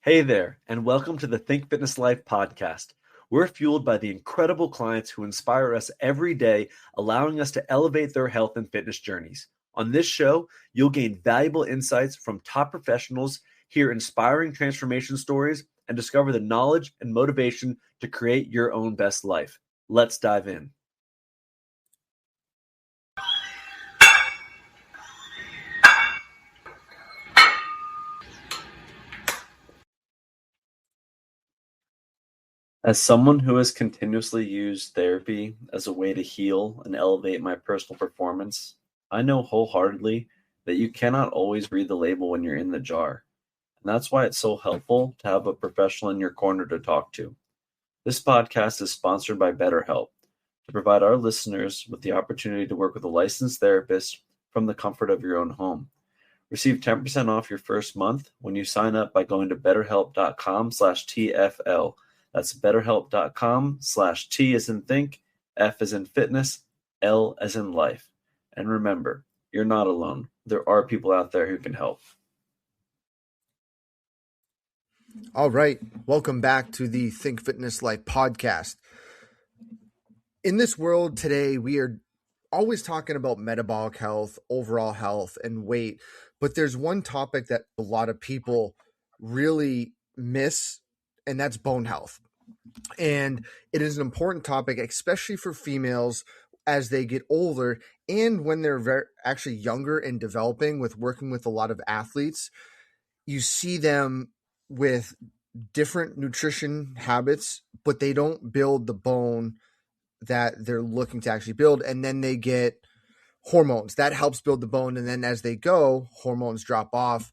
Hey there, and welcome to the Think Fitness Life podcast. We're fueled by the incredible clients who inspire us every day, allowing us to elevate their health and fitness journeys. On this show, you'll gain valuable insights from top professionals, hear inspiring transformation stories, and discover the knowledge and motivation to create your own best life. Let's dive in. As someone who has continuously used therapy as a way to heal and elevate my personal performance, I know wholeheartedly that you cannot always read the label when you're in the jar. And that's why it's so helpful to have a professional in your corner to talk to. This podcast is sponsored by BetterHelp to provide our listeners with the opportunity to work with a licensed therapist from the comfort of your own home. Receive 10% off your first month when you sign up by going to betterhelp.com/TFL. That's betterhelp.com/T as in think, F as in fitness, L as in life. And remember, you're not alone. There are people out there who can help. All right. Welcome back to the Think Fitness Life podcast. In this world today, we are always talking about metabolic health, overall health, and weight. But there's one topic that a lot of people really miss, and that's bone health. And it is an important topic, especially for females as they get older and when they're actually younger and developing with working with a lot of athletes. You see them with different nutrition habits, but they don't build the bone that they're looking to actually build. And then they get hormones that helps build the bone. And then as they go, hormones drop off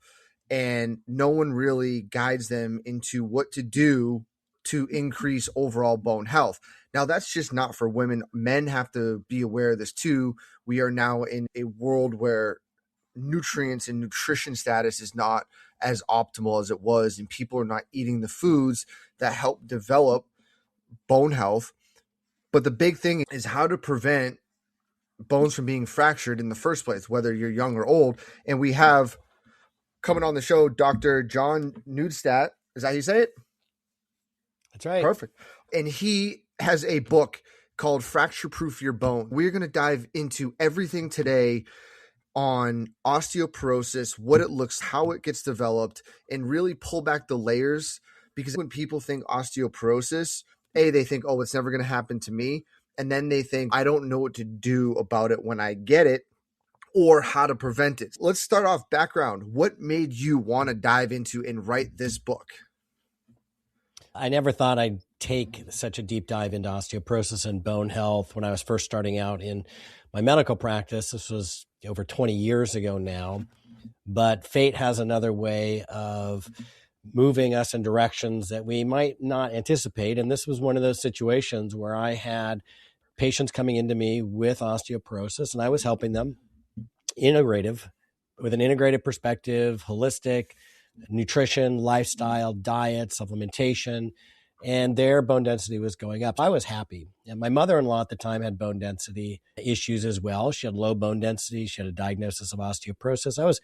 and no one really guides them into what to do to increase overall bone health. Now, that's just not for women. Men have to be aware of this too. We are now in a world where nutrients and nutrition status is not as optimal as it was, and people are not eating the foods that help develop bone health. But the big thing is how to prevent bones from being fractured in the first place, whether you're young or old. And we have coming on the show, Dr. John Neustadt. Is that how you say it? That's right. Perfect. And he has a book called Fracture Proof Your Bone. We're going to dive into everything today on osteoporosis, what it looks, how it gets developed, and really pull back the layers. Because when people think osteoporosis, they think, oh, it's never going to happen to me. And then they think, I don't know what to do about it when I get it or how to prevent it. Let's start off background. What made you want to dive into and write this book? I never thought I'd take such a deep dive into osteoporosis and bone health when I was first starting out in my medical practice. This was over 20 years ago now, but fate has another way of moving us in directions that we might not anticipate. And this was one of those situations where I had patients coming into me with osteoporosis and I was helping them with an integrative perspective, holistic, nutrition, lifestyle, diet, supplementation, and their bone density was going up. I was happy. And my mother-in-law at the time had bone density issues as well. She had low bone density. She had a diagnosis of osteoporosis. I was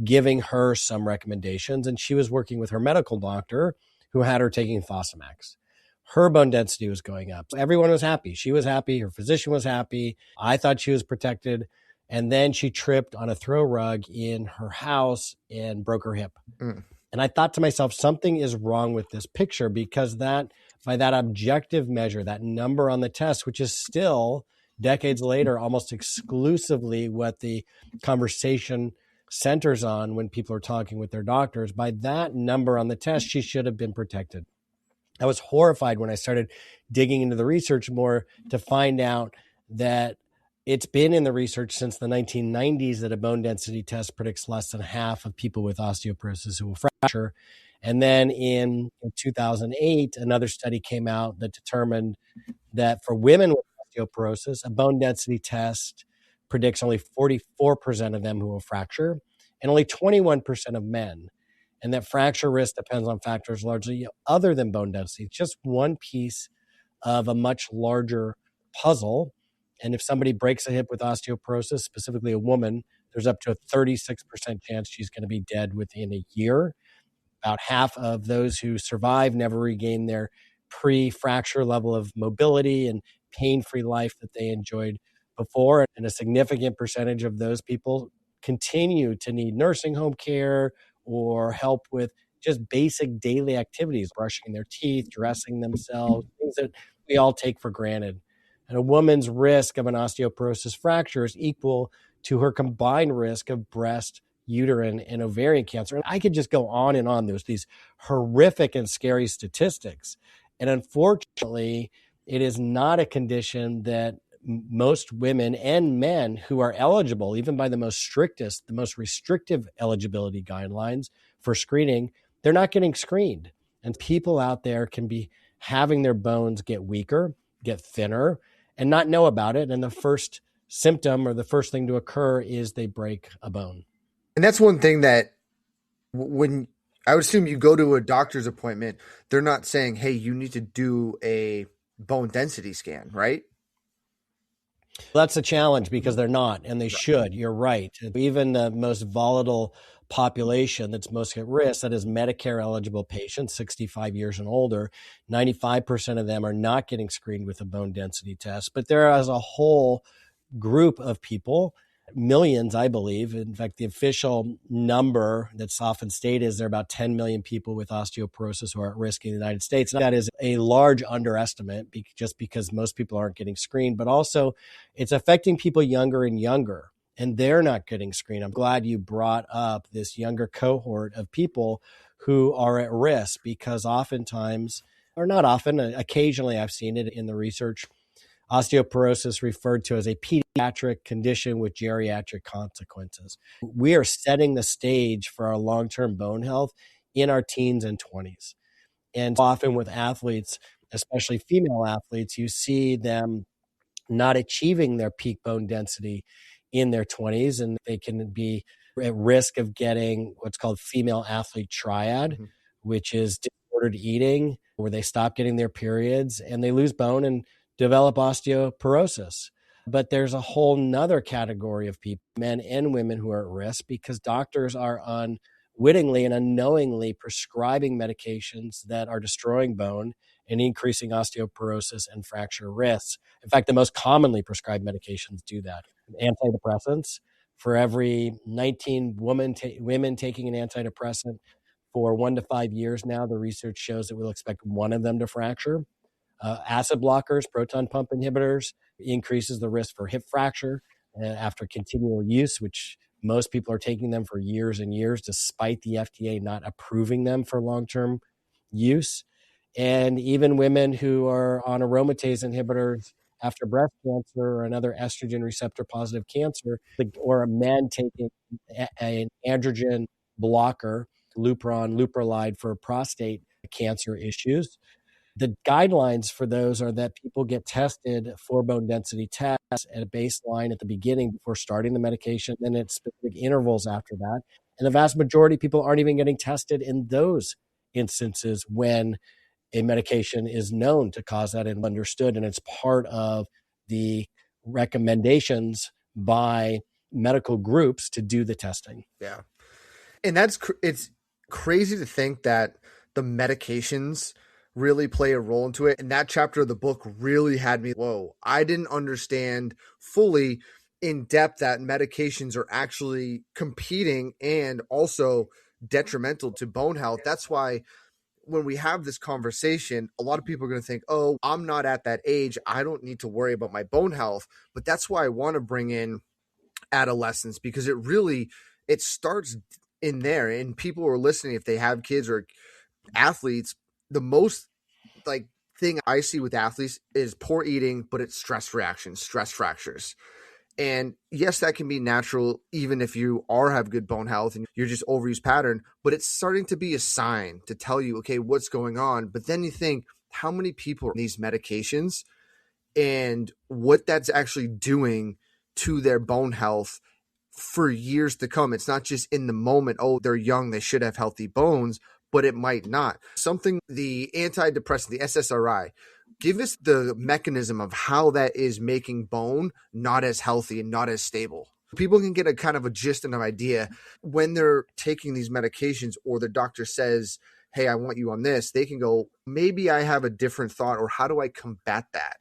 giving her some recommendations, and she was working with her medical doctor who had her taking Fosamax. Her bone density was going up. Everyone was happy. She was happy. Her physician was happy. I thought she was protected. And then she tripped on a throw rug in her house and broke her hip. And I thought to myself, something is wrong with this picture, because that, by that objective measure, that number on the test, which is still decades later, almost exclusively what the conversation centers on when people are talking with their doctors, by that number on the test, she should have been protected. I was horrified when I started digging into the research more to find out that it's been in the research since the 1990s that a bone density test predicts less than half of people with osteoporosis who will fracture. And then in 2008, another study came out that determined that for women with osteoporosis, a bone density test predicts only 44% of them who will fracture and only 21% of men. And that fracture risk depends on factors largely other than bone density. It's just one piece of a much larger puzzle. And if somebody breaks a hip with osteoporosis, specifically a woman, there's up to a 36% chance she's going to be dead within a year. About half of those who survive never regain their pre-fracture level of mobility and pain-free life that they enjoyed before. And a significant percentage of those people continue to need nursing home care or help with just basic daily activities, brushing their teeth, dressing themselves, things that we all take for granted. And a woman's risk of an osteoporosis fracture is equal to her combined risk of breast, uterine, and ovarian cancer. And I could just go on and on. There's these horrific and scary statistics. And unfortunately, it is not a condition that most women and men who are eligible, even by the most restrictive eligibility guidelines for screening, they're not getting screened. And people out there can be having their bones get weaker, get thinner, and not know about it. And the first symptom or the first thing to occur is they break a bone. And that's one thing that when I would assume you go to a doctor's appointment, they're not saying, hey, you need to do a bone density scan, right? That's a challenge because they're not, and they should. You're right. Even the most volatile population that's most at risk, that is Medicare eligible patients, 65 years and older, 95% of them are not getting screened with a bone density test. But there is a whole group of people, millions, I believe. In fact, the official number that's often stated is there are about 10 million people with osteoporosis who are at risk in the United States. And that is a large underestimate just because most people aren't getting screened, but also it's affecting people younger and younger, and they're not getting screened. I'm glad you brought up this younger cohort of people who are at risk because oftentimes, or not often, occasionally I've seen it in the research, osteoporosis referred to as a pediatric condition with geriatric consequences. We are setting the stage for our long-term bone health in our teens and 20s. And often with athletes, especially female athletes, you see them not achieving their peak bone density in their 20s, and they can be at risk of getting what's called female athlete triad, which is disordered eating, where they stop getting their periods and they lose bone and develop osteoporosis. But there's a whole nother category of people, men and women, who are at risk because doctors are unwittingly and unknowingly prescribing medications that are destroying bone and increasing osteoporosis and fracture risks. In fact, the most commonly prescribed medications do that. Antidepressants, for every 19 women taking an antidepressant for 1 to 5 years now, the research shows that we'll expect one of them to fracture. Acid blockers, proton pump inhibitors, increases the risk for hip fracture after continual use, which most people are taking them for years and years, despite the FDA not approving them for long-term use. And even women who are on aromatase inhibitors after breast cancer or another estrogen receptor positive cancer, or a man taking an androgen blocker, Leuprolide for prostate cancer issues. The guidelines for those are that people get tested for bone density tests at a baseline at the beginning before starting the medication, and at specific intervals after that. And the vast majority of people aren't even getting tested in those instances when a medication is known to cause that and understood, and it's part of the recommendations by medical groups to do the testing. Yeah. And it's crazy to think that the medications really play a role into it. And that chapter of the book really had me, whoa, I didn't understand fully in depth that medications are actually competing and also detrimental to bone health. That's why when we have this conversation, a lot of people are going to think, oh, I'm not at that age, I don't need to worry about my bone health. But that's why I want to bring in adolescence, because it starts in there. And people who are listening, if they have kids or athletes, the most thing I see with athletes is poor eating, but it's stress reactions, stress fractures. And yes, that can be natural, even if you have good bone health and you're just overuse pattern, but it's starting to be a sign to tell you, okay, what's going on. But then you think, how many people are on these medications and what that's actually doing to their bone health for years to come. It's not just in the moment, oh, they're young, they should have healthy bones, but it might not. The antidepressant, the SSRI, give us the mechanism of how that is making bone not as healthy and not as stable. People can get a kind of a gist and an idea when they're taking these medications, or the doctor says, hey, I want you on this. They can go, maybe I have a different thought, or how do I combat that?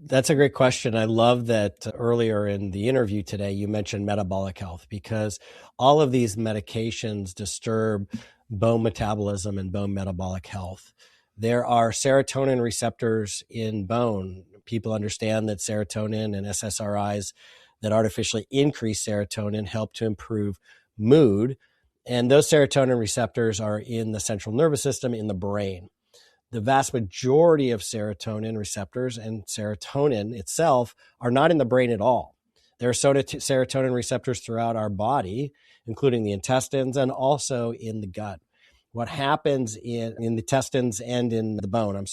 That's a great question. I love that earlier in the interview today, you mentioned metabolic health, because all of these medications disturb bone metabolism and bone metabolic health. There are serotonin receptors in bone. People understand that serotonin and SSRIs that artificially increase serotonin help to improve mood. And those serotonin receptors are in the central nervous system in the brain. The vast majority of serotonin receptors and serotonin itself are not in the brain at all. There are serotonin receptors throughout our body, including the intestines and also in the gut. What happens in the intestines and in the bone,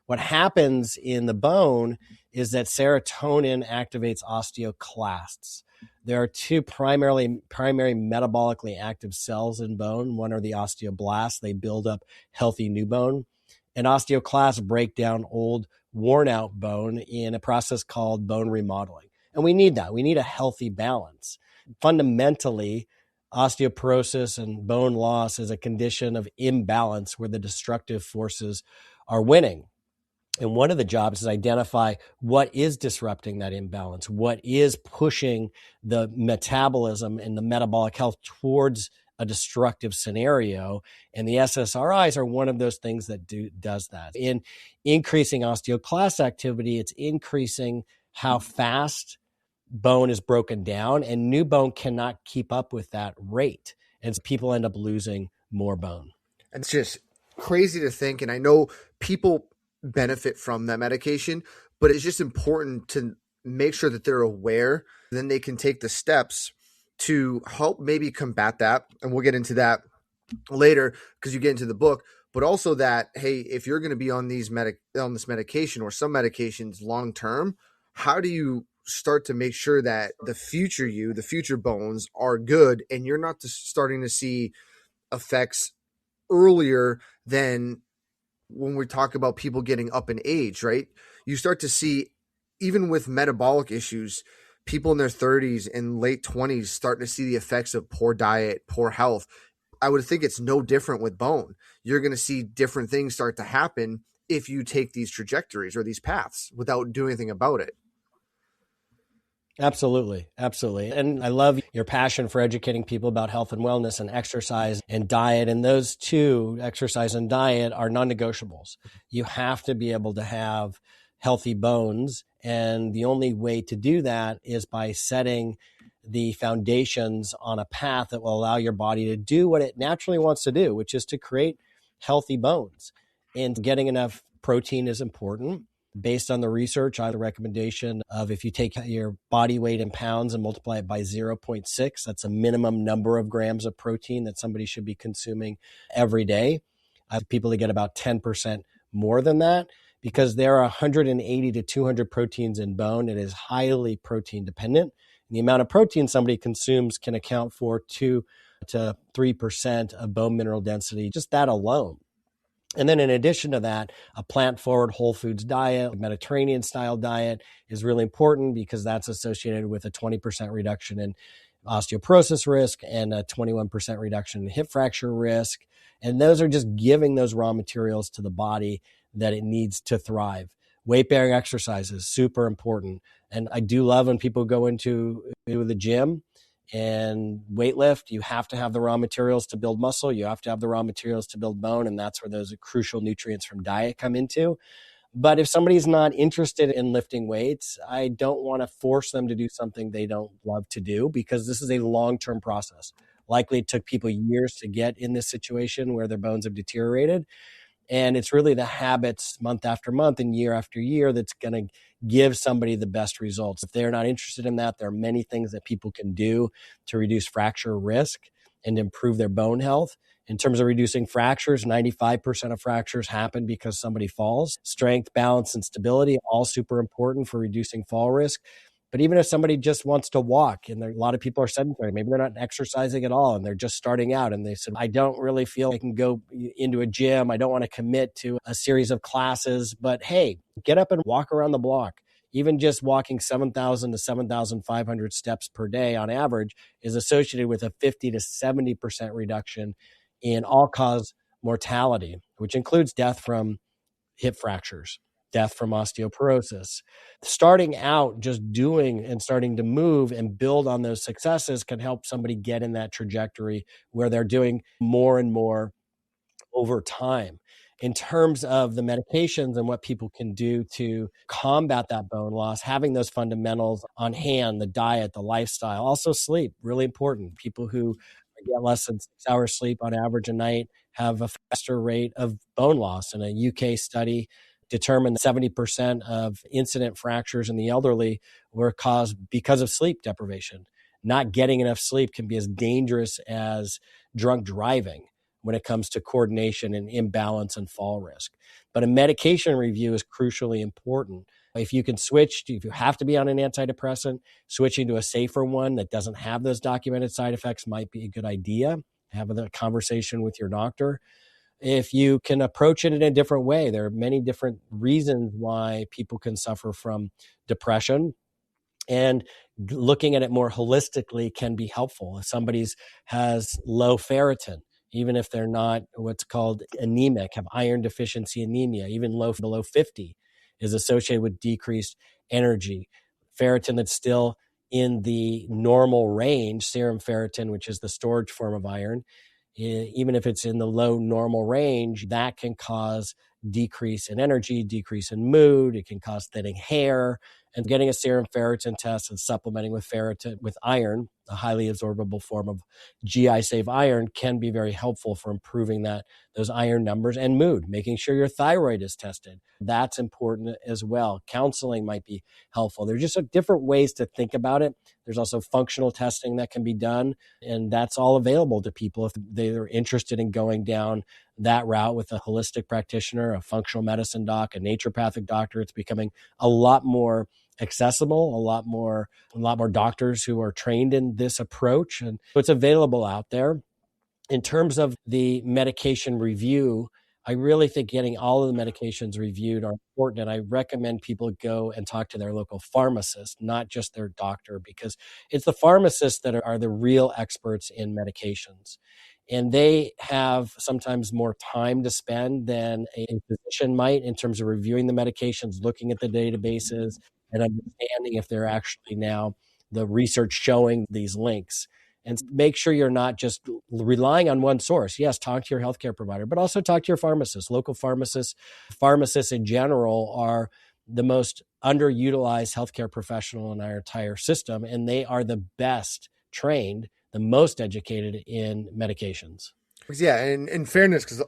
what happens in the bone is that serotonin activates osteoclasts. There are two primary metabolically active cells in bone. One are the osteoblasts. They build up healthy new bone. And osteoclasts break down old, worn out bone in a process called bone remodeling. And we need that. We need a healthy balance. Fundamentally, osteoporosis and bone loss is a condition of imbalance where the destructive forces are winning. And one of the jobs is identify what is disrupting that imbalance, what is pushing the metabolism and the metabolic health towards a destructive scenario. And the SSRIs are one of those things that does that. In increasing osteoclast activity, it's increasing how fast bone is broken down, and new bone cannot keep up with that rate. And so people end up losing more bone. And it's just crazy to think. And I know people benefit from that medication, but it's just important to make sure that they're aware. Then they can take the steps to help maybe combat that. And we'll get into that later because you get into the book, but also that, hey, if you're going to be on this medication or some medications long-term, how do you start to make sure that the future bones are good and you're not just starting to see effects earlier than when we talk about people getting up in age, right? You start to see, even with metabolic issues, people in their 30s and late 20s starting to see the effects of poor diet, poor health. I would think it's no different with bone. You're going to see different things start to happen if you take these trajectories or these paths without doing anything about it. Absolutely. Absolutely. And I love your passion for educating people about health and wellness and exercise and diet. And those two, exercise and diet, are non-negotiables. You have to be able to have healthy bones. And the only way to do that is by setting the foundations on a path that will allow your body to do what it naturally wants to do, which is to create healthy bones. And getting enough protein is important. Based on the research, I have the recommendation of, if you take your body weight in pounds and multiply it by 0.6, that's a minimum number of grams of protein that somebody should be consuming every day. I have people to get about 10% more than that, because there are 180 to 200 proteins in bone. It is highly protein dependent. And the amount of protein somebody consumes can account for 2 to 3% of bone mineral density, just that alone. And then in addition to that, a plant-forward whole foods diet, Mediterranean-style diet is really important, because that's associated with a 20% reduction in osteoporosis risk and a 21% reduction in hip fracture risk. And those are just giving those raw materials to the body that it needs to thrive. Weight-bearing exercise is super important. And I do love when people go into the gym and weightlift. You have to have the raw materials to build muscle. You have to have the raw materials to build bone. And that's where those crucial nutrients from diet come into. But if somebody's not interested in lifting weights, I don't want to force them to do something they don't love to do, because this is a long-term process. Likely it took people years to get in this situation where their bones have deteriorated. And it's really the habits month after month and year after year that's going to give somebody the best results. If they're not interested in that, there are many things that people can do to reduce fracture risk and improve their bone health. In terms of reducing fractures, 95% of fractures happen because somebody falls. Strength, balance, and stability, all super important for reducing fall risk. But even if somebody just wants to walk, and a lot of people are sedentary, maybe they're not exercising at all and they're just starting out, and they said, I don't really feel I can go into a gym. I don't want to commit to a series of classes, but hey, get up and walk around the block. Even just walking 7,000 to 7,500 steps per day on average is associated with a 50 to 70% reduction in all-cause mortality, which includes death from hip fractures, death from osteoporosis. Starting out just doing and starting to move and build on those successes can help somebody get in that trajectory where they're doing more and more over time. In terms of the medications and what people can do to combat that bone loss, having those fundamentals on hand, the diet, the lifestyle, also sleep, really important. People who get less than 6 hours sleep on average a night have a faster rate of bone loss. And a UK study determined that 70% of incident fractures in the elderly were caused because of sleep deprivation. Not getting enough sleep can be as dangerous as drunk driving when it comes to coordination and imbalance and fall risk. But a medication review is crucially important. If you can switch, if you have to be on an antidepressant, switching to a safer one that doesn't have those documented side effects might be a good idea. Have a conversation with your doctor. If you can approach it in a different way, there are many different reasons why people can suffer from depression. And looking at it more holistically can be helpful. If somebody has low ferritin, even if they're not what's called anemic, have iron deficiency anemia, even low below 50 is associated with decreased energy. Ferritin that's still in the normal range, serum ferritin, which is the storage form of iron, even if it's in the low normal range, that can cause decrease in energy, decrease in mood. It can cause thinning hair. And getting a serum ferritin test and supplementing with ferritin with iron, a highly absorbable form of GI safe iron, can be very helpful for improving those iron numbers and mood. Making sure your thyroid is tested, that's important as well. Counseling might be helpful. There's just different ways to think about it. There's also functional testing that can be done, and that's all available to people if they're interested in going down that route with a holistic practitioner, a functional medicine doc, a naturopathic doctor. It's becoming a lot more accessible, a lot more doctors who are trained in this approach, and it's available out there. In terms of the medication review, I really think getting all of the medications reviewed are important, and I recommend people go and talk to their local pharmacist, not just their doctor, because it's the pharmacists that are the real experts in medications. And they have sometimes more time to spend than a physician might in terms of reviewing the medications, looking at the databases, and understanding if they're actually now the research showing these links. And make sure you're not just relying on one source. Yes, talk to your healthcare provider, but also talk to your pharmacist. Local pharmacists in general are the most underutilized healthcare professional in our entire system, and they are the best trained, the most educated in medications. Yeah, and in fairness, because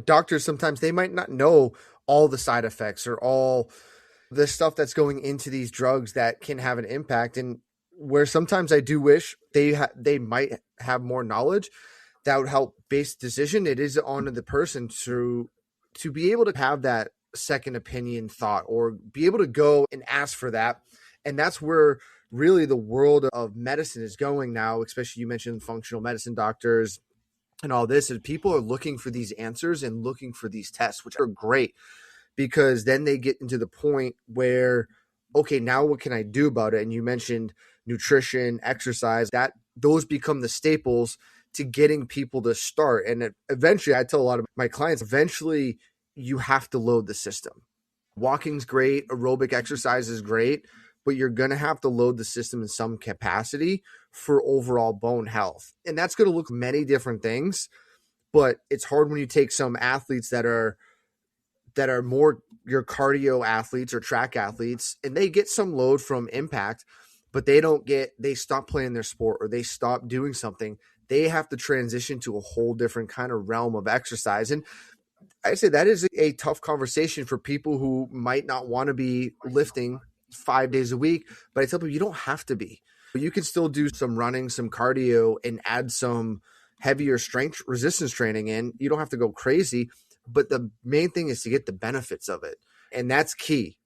doctors sometimes they might not know all the side effects or all the stuff that's going into these drugs that can have an impact, and where sometimes I do wish they might have more knowledge that would help base decision. It is on the person to be able to have that second opinion thought or be able to go and ask for that. And that's where really the world of medicine is going now, especially you mentioned functional medicine doctors and all this, and people are looking for these answers and looking for these tests, which are great because then they get into the point where, okay, now what can I do about it? And you mentioned nutrition, exercise, that those become the staples to getting people to start. And eventually, I tell a lot of my clients, eventually you have to load the system. Walking's great, aerobic exercise is great, but you're going to have to load the system in some capacity for overall bone health. And that's going to look many different things, but it's hard when you take some athletes that are more your cardio athletes or track athletes, and they get some load from impact, but they stop playing their sport or they stop doing something. They have to transition to a whole different kind of realm of exercise. And I say that is a tough conversation for people who might not want to be lifting 5 days a week, but I tell people you don't have to be. You can still do some running, some cardio, and add some heavier strength resistance training in. You don't have to go crazy, but the main thing is to get the benefits of it. And that's key.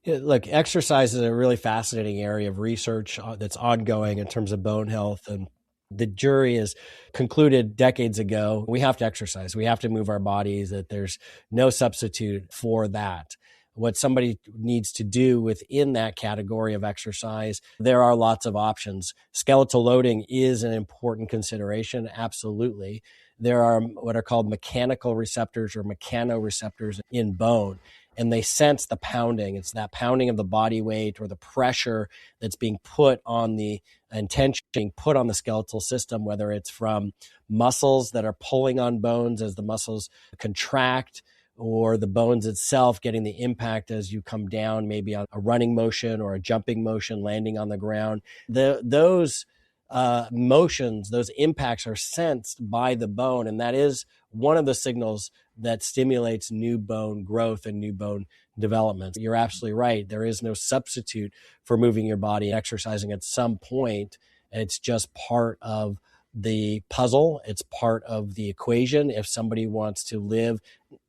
Yeah, look, exercise is a really fascinating area of research that's ongoing in terms of bone health. And The jury is concluded decades ago. We have to exercise. We have to move our bodies, that there's no substitute for that. What somebody needs to do within that category of exercise, there are lots of options. Skeletal loading is an important consideration, absolutely. There are what are called mechanical receptors or mechanoreceptors in bone, and they sense the pounding. It's that pounding of the body weight or the pressure that's being put on the tension being put on the skeletal system, whether it's from muscles that are pulling on bones as the muscles contract, or the bones itself getting the impact as you come down, maybe on a running motion or a jumping motion, landing on the ground. Those motions, those impacts are sensed by the bone, and that is one of the signals that stimulates new bone growth and new bone development. You're absolutely right. There is no substitute for moving your body and exercising at some point. It's just part of the puzzle. It's part of the equation. If somebody wants to live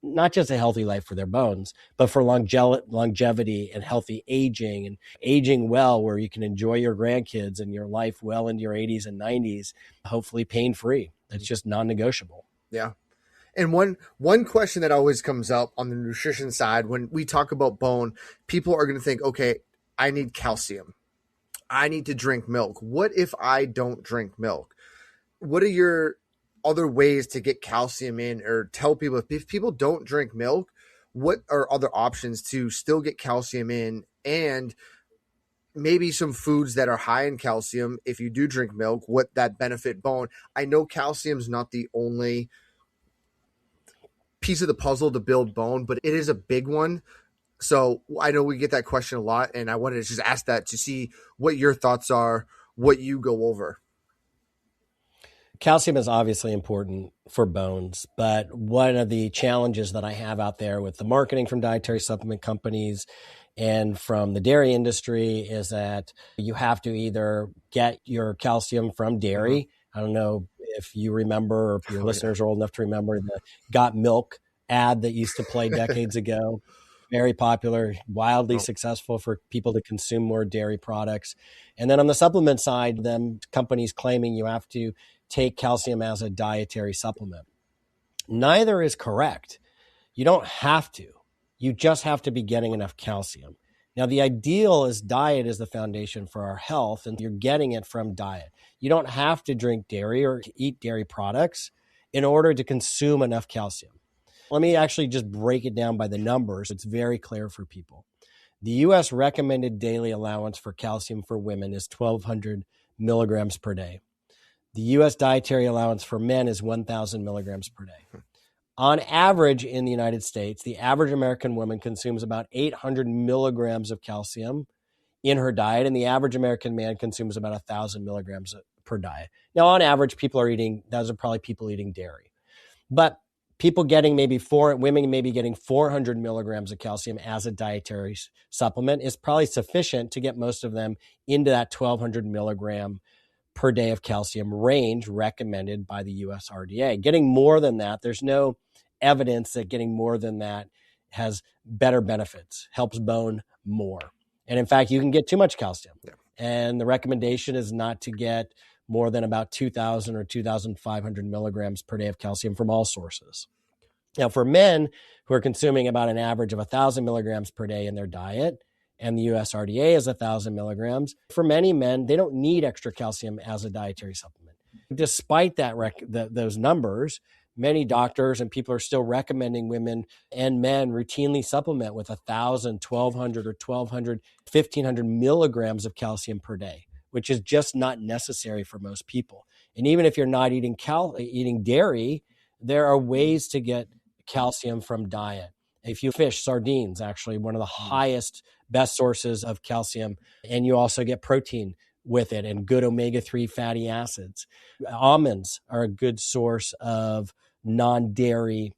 not just a healthy life for their bones, but for longevity and healthy aging and aging well, where you can enjoy your grandkids and your life well into your 80s and 90s, hopefully pain-free. It's just non-negotiable. Yeah. And one question that always comes up on the nutrition side, when we talk about bone, people are going to think, okay, I need calcium. I need to drink milk. What if I don't drink milk? What are your other ways to get calcium in, or tell people if people don't drink milk, what are other options to still get calcium in, and maybe some foods that are high in calcium, if you do drink milk, what that benefit bone? I know calcium's not the only piece of the puzzle to build bone, but it is a big one. So I know we get that question a lot, and I wanted to just ask that to see what your thoughts are, what you go over. Calcium is obviously important for bones, but one of the challenges that I have out there with the marketing from dietary supplement companies and from the dairy industry is that you have to either get your calcium from dairy. I don't know if you remember, or if your listeners are old enough to remember the Got Milk ad that used to play decades ago. Very popular, wildly successful for people to consume more dairy products. And then on the supplement side, them companies claiming you have to take calcium as a dietary supplement. Neither is correct. You don't have to. You just have to be getting enough calcium. Now, the ideal is diet is the foundation for our health, and you're getting it from diet. You don't have to drink dairy or eat dairy products in order to consume enough calcium. Let me actually just break it down by the numbers. It's very clear for people. The U.S. recommended daily allowance for calcium for women is 1,200 milligrams per day. The U.S. dietary allowance for men is 1,000 milligrams per day. On average in the United States, the average American woman consumes about 800 milligrams of calcium in her diet, and the average American man consumes about 1,000 milligrams per diet. Now, on average, those are probably people eating dairy. But people getting women maybe getting 400 milligrams of calcium as a dietary supplement is probably sufficient to get most of them into that 1,200 milligram per day of calcium range recommended by the USRDA. Getting more than that, there's no evidence that getting more than that has better benefits, helps bone more. And in fact, you can get too much calcium. Yeah. And the recommendation is not to get more than about 2,000 or 2,500 milligrams per day of calcium from all sources. Now, for men who are consuming about an average of 1,000 milligrams per day in their diet, and the USRDA is 1,000 milligrams, for many men, they don't need extra calcium as a dietary supplement. Despite those numbers, many doctors and people are still recommending women and men routinely supplement with 1,000, 1,200, or 1,200, 1,500 milligrams of calcium per day, which is just not necessary for most people. And even if you're not eating dairy, there are ways to get calcium from diet. If you fish, sardines, actually one of the highest, best sources of calcium, and you also get protein with it and good omega-3 fatty acids. Almonds are a good source of non-dairy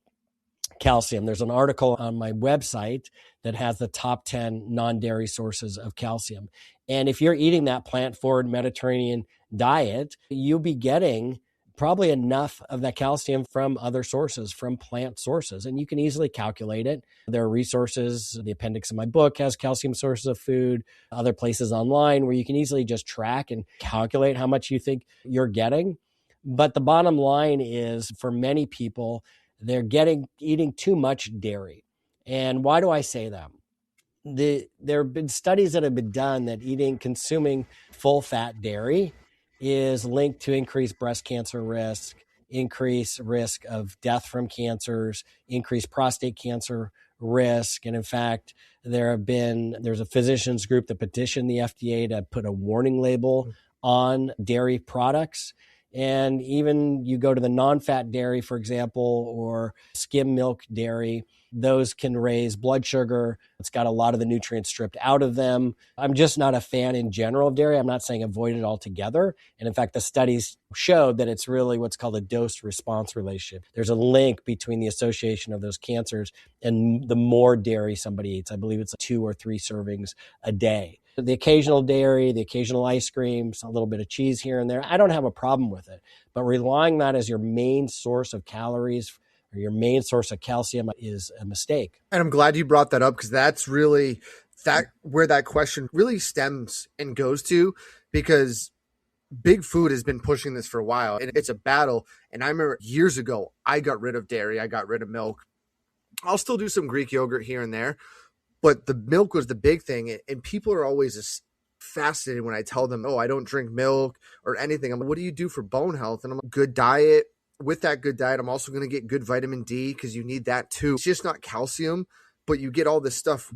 calcium. There's an article on my website that has the top 10 non-dairy sources of calcium. And if you're eating that plant-forward Mediterranean diet, you'll be getting probably enough of that calcium from other sources, from plant sources. And you can easily calculate it. There are resources. The appendix of my book has calcium sources of food, other places online where you can easily just track and calculate how much you think you're getting. But the bottom line is, for many people, they're eating too much dairy. And why do I say that? There have been studies that have been done that consuming full fat dairy is linked to increased breast cancer risk, increased risk of death from cancers, increased prostate cancer risk. And in fact, there's a physicians group that petitioned the FDA to put a warning label on dairy products. And even you go to the non-fat dairy, for example, or skim milk dairy, those can raise blood sugar. It's got a lot of the nutrients stripped out of them. I'm just not a fan in general of dairy. I'm not saying avoid it altogether. And in fact, the studies showed that it's really what's called a dose-response relationship. There's a link between the association of those cancers and the more dairy somebody eats. I believe it's 2 or 3 servings a day. The occasional dairy, the occasional ice cream, a little bit of cheese here and there, I don't have a problem with it. But relying on that as your main source of calories or your main source of calcium is a mistake. And I'm glad you brought that up, because that's really where that question really stems and goes to, because big food has been pushing this for a while, and it's a battle. And I remember years ago, I got rid of dairy. I got rid of milk. I'll still do some Greek yogurt here and there, but the milk was the big thing. And people are always fascinated when I tell them, oh, I don't drink milk or anything. I'm like, what do you do for bone health? And I'm like, good diet. With that good diet, I'm also going to get good vitamin D, because you need that too. It's just not calcium, but you get all this stuff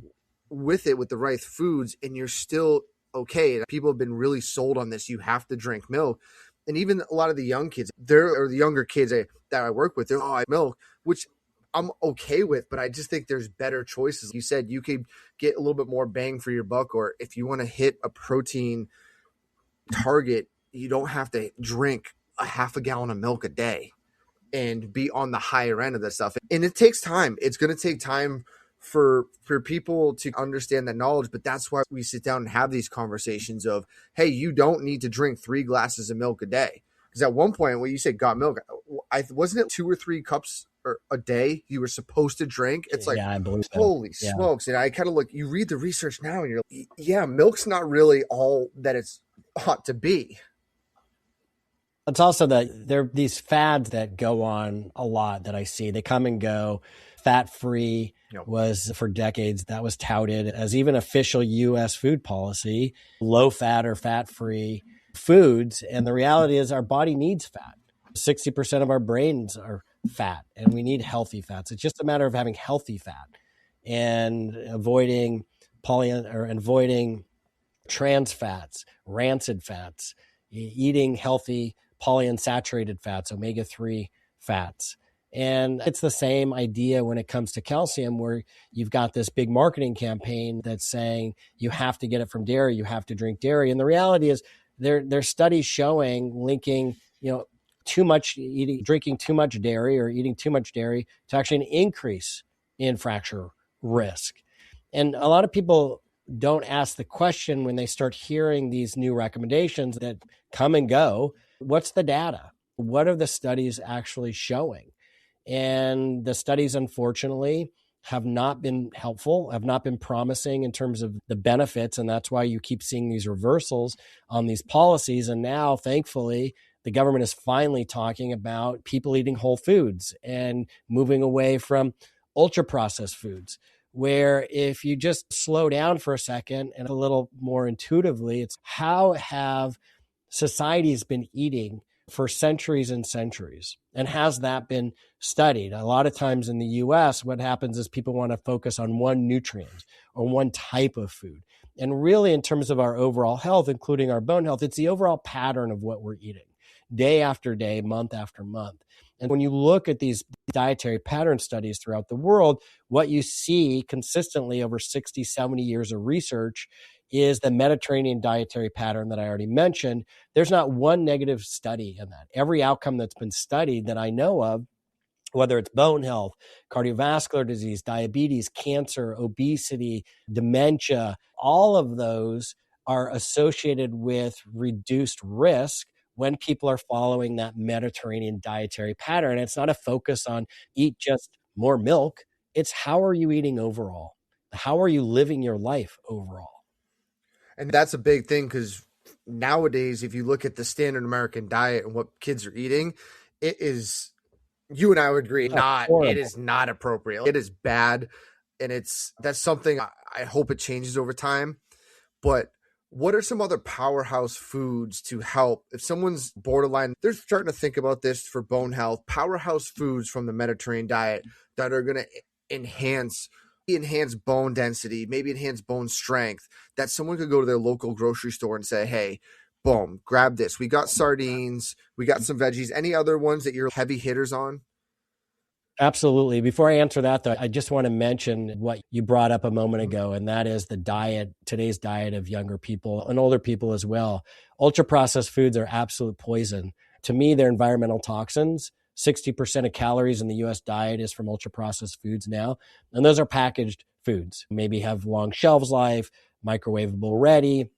with it with the right foods, and you're still okay. People have been really sold on this. You have to drink milk. And even a lot of the young kids, or the younger kids that I work with, they're, oh, I milk, which I'm okay with, but I just think there's better choices. You said you could get a little bit more bang for your buck, or if you want to hit a protein target, you don't have to drink a half a gallon of milk a day and be on the higher end of that stuff. And it takes time. It's going to take time for people to understand that knowledge, but that's why we sit down and have these conversations of, hey, you don't need to drink 3 glasses of milk a day. Because at one point when you said got milk, wasn't it 2 or 3 cups a day you were supposed to drink? It's like, I believe so. Holy smokes. And I kind of you read the research now and you're like, yeah, milk's not really all that it's ought to be. It's also that there are these fads that go on a lot that I see. They come and go. Fat-free was for decades, that was touted as even official U.S. food policy, low-fat or fat-free foods. And the reality is our body needs fat. 60% of our brains are fat, and we need healthy fats. It's just a matter of having healthy fat and avoiding trans fats, rancid fats, eating healthy polyunsaturated fats, omega-3 fats. And it's the same idea when it comes to calcium, where you've got this big marketing campaign that's saying you have to get it from dairy, you have to drink dairy. And the reality is there's studies showing linking, drinking too much dairy or eating too much dairy to actually an increase in fracture risk. And a lot of people don't ask the question when they start hearing these new recommendations that come and go, what's the data? What are the studies actually showing? And the studies, unfortunately, have not been helpful, have not been promising in terms of the benefits. And that's why you keep seeing these reversals on these policies. And now, thankfully, the government is finally talking about people eating whole foods and moving away from ultra-processed foods, where if you just slow down for a second and a little more intuitively, it's how have societies been eating for centuries and centuries? And has that been studied? A lot of times in the US, what happens is people want to focus on one nutrient or one type of food. And really, in terms of our overall health, including our bone health, it's the overall pattern of what we're eating day after day, month after month. And when you look at these dietary pattern studies throughout the world, what you see consistently over 60, 70 years of research is the Mediterranean dietary pattern that I already mentioned. There's not one negative study in that. Every outcome that's been studied that I know of, whether it's bone health, cardiovascular disease, diabetes, cancer, obesity, dementia, all of those are associated with reduced risk when people are following that Mediterranean dietary pattern. It's not a focus on eat just more milk. It's how are you eating overall? How are you living your life overall? And that's a big thing, because nowadays, if you look at the standard American diet and what kids are eating, it is, you and I would agree, it is not appropriate. It is bad. And that's something I hope it changes over time. But what are some other powerhouse foods to help if someone's borderline, they're starting to think about this for bone health, powerhouse foods from the Mediterranean diet that are going to enhance bone density, maybe enhance bone strength, that someone could go to their local grocery store and say, hey, boom, grab this. We got sardines, we got some veggies. Any other ones that you're heavy hitters on? Absolutely. Before I answer that, though, I just want to mention what you brought up a moment ago, and that is the diet, today's diet of younger people and older people as well. Ultra-processed foods are absolute poison. To me, they're environmental toxins. 60% of calories in the U.S. diet is from ultra-processed foods now, and those are packaged foods. Maybe have long shelf life, microwavable ready.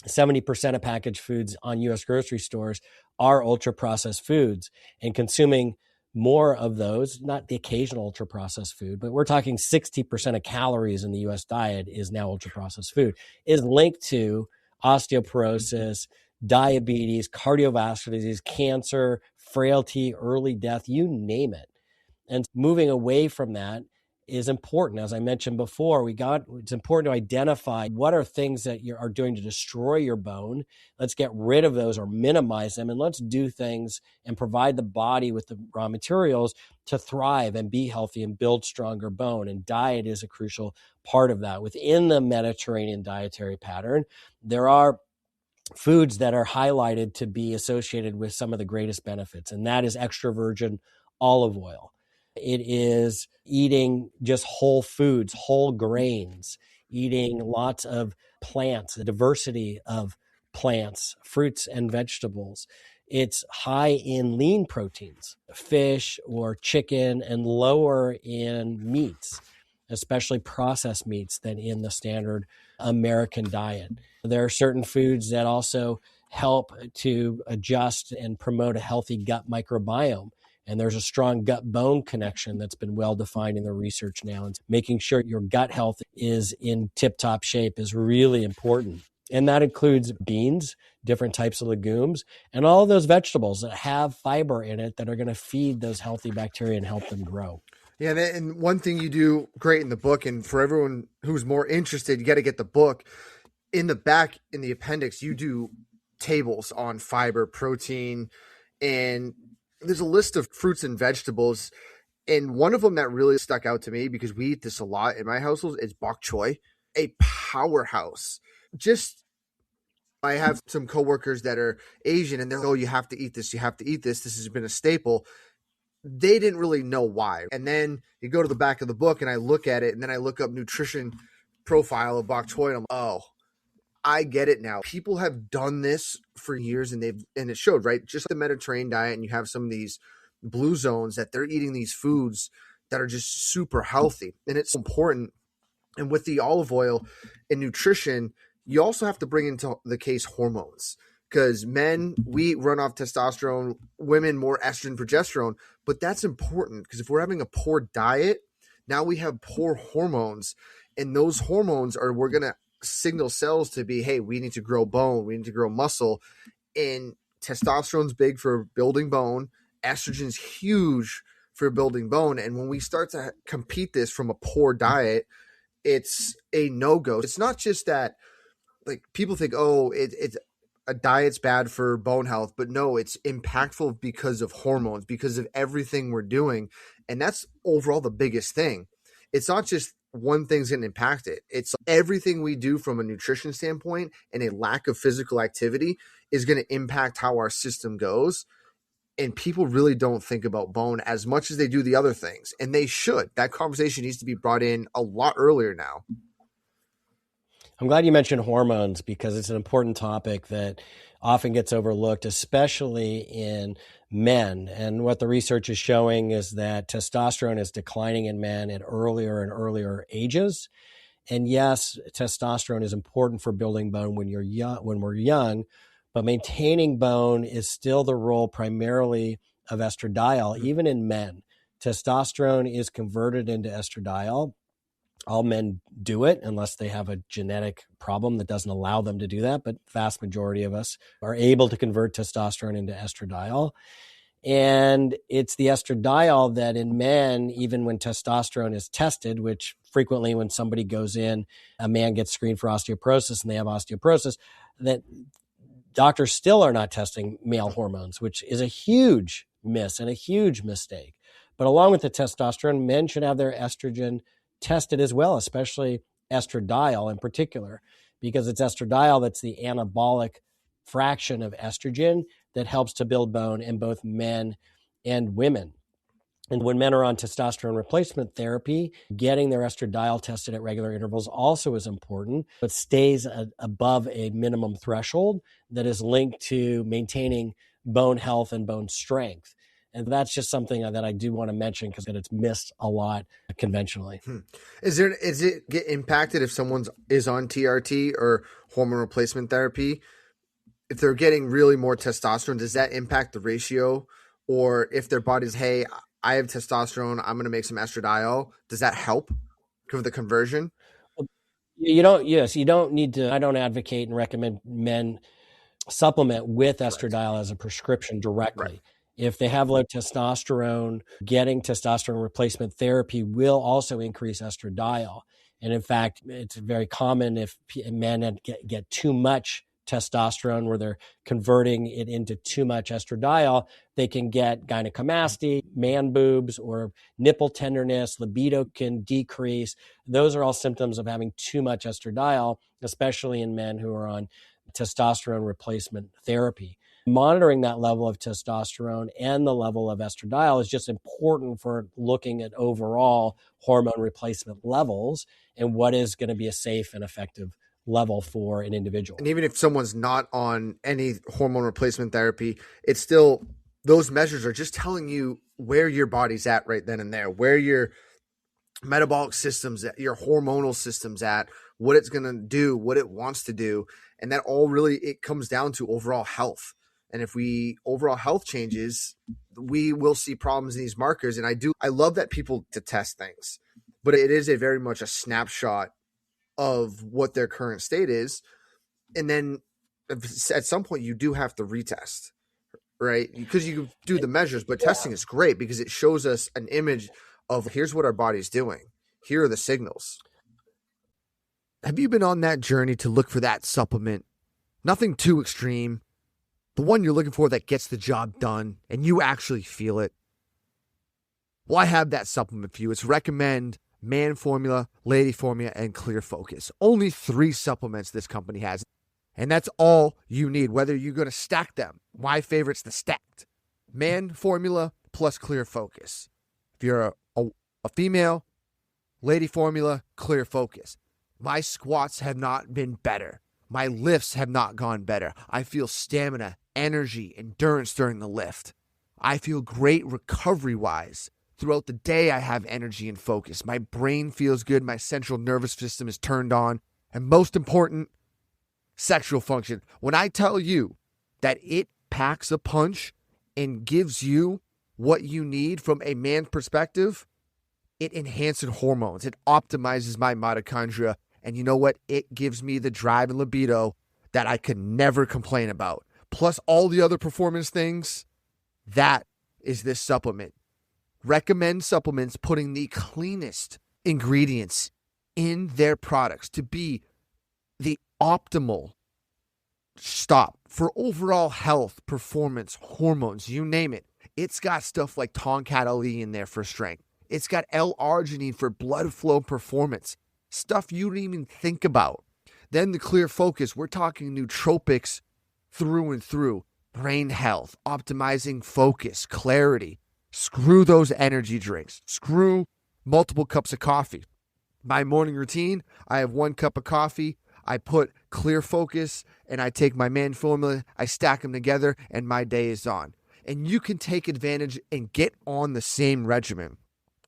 70% of packaged foods on U.S. grocery stores are ultra-processed foods, and consuming more of those, not the occasional ultra-processed food, but we're talking 60% of calories in the U.S. diet is now ultra-processed food, is linked to osteoporosis, diabetes, cardiovascular disease, cancer, frailty, early death, you name it. And moving away from that is important. As I mentioned before, it's important to identify what are things that you are doing to destroy your bone. Let's get rid of those or minimize them, and let's do things and provide the body with the raw materials to thrive and be healthy and build stronger bone. And diet is a crucial part of that. Within the Mediterranean dietary pattern, there are foods that are highlighted to be associated with some of the greatest benefits, and that is extra virgin olive oil. It is eating just whole foods, whole grains, eating lots of plants, a diversity of plants, fruits, and vegetables. It's high in lean proteins, fish or chicken, and lower in meats, especially processed meats, than in the standard American diet. There are certain foods that also help to adjust and promote a healthy gut microbiome. And there's a strong gut-bone connection that's been well-defined in the research now. And making sure your gut health is in tip-top shape is really important. And that includes beans, different types of legumes, and all of those vegetables that have fiber in it that are going to feed those healthy bacteria and help them grow. Yeah, and one thing you do great in the book, and for everyone who's more interested, you got to get the book. In the back, in the appendix, you do tables on fiber, protein, and there's a list of fruits and vegetables. And one of them that really stuck out to me, because we eat this a lot in my household, is bok choy, a powerhouse. I have some coworkers that are Asian, and they're like, oh, you have to eat this. You have to eat this. This has been a staple. They didn't really know why. And then you go to the back of the book and I look at it, and then I look up nutrition profile of bok choy, and I'm like, oh, I get it now. People have done this for years, and it showed, right? Just the Mediterranean diet, and you have some of these blue zones that they're eating these foods that are just super healthy. And it's important. And with the olive oil and nutrition, you also have to bring into the case hormones, because men, we run off testosterone, women more estrogen, progesterone. But that's important, because if we're having a poor diet, now we have poor hormones, and those hormones we're going to signal cells to be, hey, we need to grow bone, we need to grow muscle. And testosterone's big for building bone, estrogen's huge for building bone. And when we start to compete this from a poor diet, it's a no-go. It's not just that, like, people think, oh, it's a diet's bad for bone health, but no, it's impactful because of hormones, because of everything we're doing. And that's overall the biggest thing. It's not just one thing's going to impact it. It's everything we do from a nutrition standpoint, and a lack of physical activity is going to impact how our system goes. And people really don't think about bone as much as they do the other things. And they should. That conversation needs to be brought in a lot earlier now. I'm glad you mentioned hormones, because it's an important topic that often gets overlooked, especially in men. And what the research is showing is that testosterone is declining in men at earlier and earlier ages. And yes, testosterone is important for building bone when we're young, But maintaining bone is still the role primarily of estradiol, even in men. Testosterone is converted into estradiol. All men do it unless they have a genetic problem that doesn't allow them to do that. But vast majority of us are able to convert testosterone into estradiol. And it's the estradiol that in men, even when testosterone is tested, which frequently when somebody goes in, a man gets screened for osteoporosis and they have osteoporosis, that doctors still are not testing male hormones, which is a huge miss and a huge mistake. But along with the testosterone, men should have their estrogen tested as well, especially estradiol in particular, because it's estradiol that's the anabolic fraction of estrogen that helps to build bone in both men and women. And when men are on testosterone replacement therapy, getting their estradiol tested at regular intervals also is important. It stays above a minimum threshold that is linked to maintaining bone health and bone strength. And that's just something that I do want to mention because it's missed a lot conventionally. Is it get impacted if someone is on TRT or hormone replacement therapy? If they're getting really more testosterone, does that impact the ratio? Or if their body's, hey, I have testosterone, I'm going to make some estradiol, does that help for the conversion? You don't need to. I don't advocate and recommend men supplement with estradiol as a prescription directly. Right. If they have low testosterone, getting testosterone replacement therapy will also increase estradiol. And in fact, it's very common if men get too much testosterone where they're converting it into too much estradiol, they can get gynecomastia, man boobs, or nipple tenderness, libido can decrease. Those are all symptoms of having too much estradiol, especially in men who are on testosterone replacement therapy. Monitoring that level of testosterone and the level of estradiol is just important for looking at overall hormone replacement levels and what is going to be a safe and effective level for an individual. And even if someone's not on any hormone replacement therapy, it's still, those measures are just telling you where your body's at right then and there, where your metabolic systems, your hormonal systems at, what it's going to do, what it wants to do. And that all really, it comes down to overall health. And if overall health changes, we will see problems in these markers. And I love that people to test things, but it is very much a snapshot of what their current state is. And then at some point you do have to retest, right? Because you do the measures, but testing is great because it shows us an image of here's what our body's doing. Here are the signals. Have you been on that journey to look for that supplement? Nothing too extreme. The one you're looking for that gets the job done and you actually feel it. Well, I have that supplement for you. It's Recommend, Man Formula, Lady Formula, and Clear Focus. Only 3 supplements this company has. And that's all you need, whether you're going to stack them. My favorite's the stacked. Man Formula plus Clear Focus. If you're a female, Lady Formula, Clear Focus. My squats have not been better. My lifts have not gone better. I feel stamina, energy, endurance during the lift. I feel great recovery-wise. Throughout the day, I have energy and focus. My brain feels good. My central nervous system is turned on. And most important, sexual function. When I tell you that it packs a punch and gives you what you need from a man's perspective, it enhances hormones. It optimizes my mitochondria. And you know what? It gives me the drive and libido that I could never complain about. Plus all the other performance things, that is this supplement. Recommend supplements putting the cleanest ingredients in their products to be the optimal stop for overall health, performance, hormones, you name it. It's got stuff like Tonkat Ali in there for strength. It's got L-arginine for blood flow performance. Stuff you don't even think about. Then the Clear Focus, we're talking nootropics through and through. Brain health, optimizing focus, clarity. Screw those energy drinks. Screw multiple cups of coffee. My morning routine, I have 1 cup of coffee. I put Clear Focus and I take my Man Formula. I stack them together and my day is on. And you can take advantage and get on the same regimen.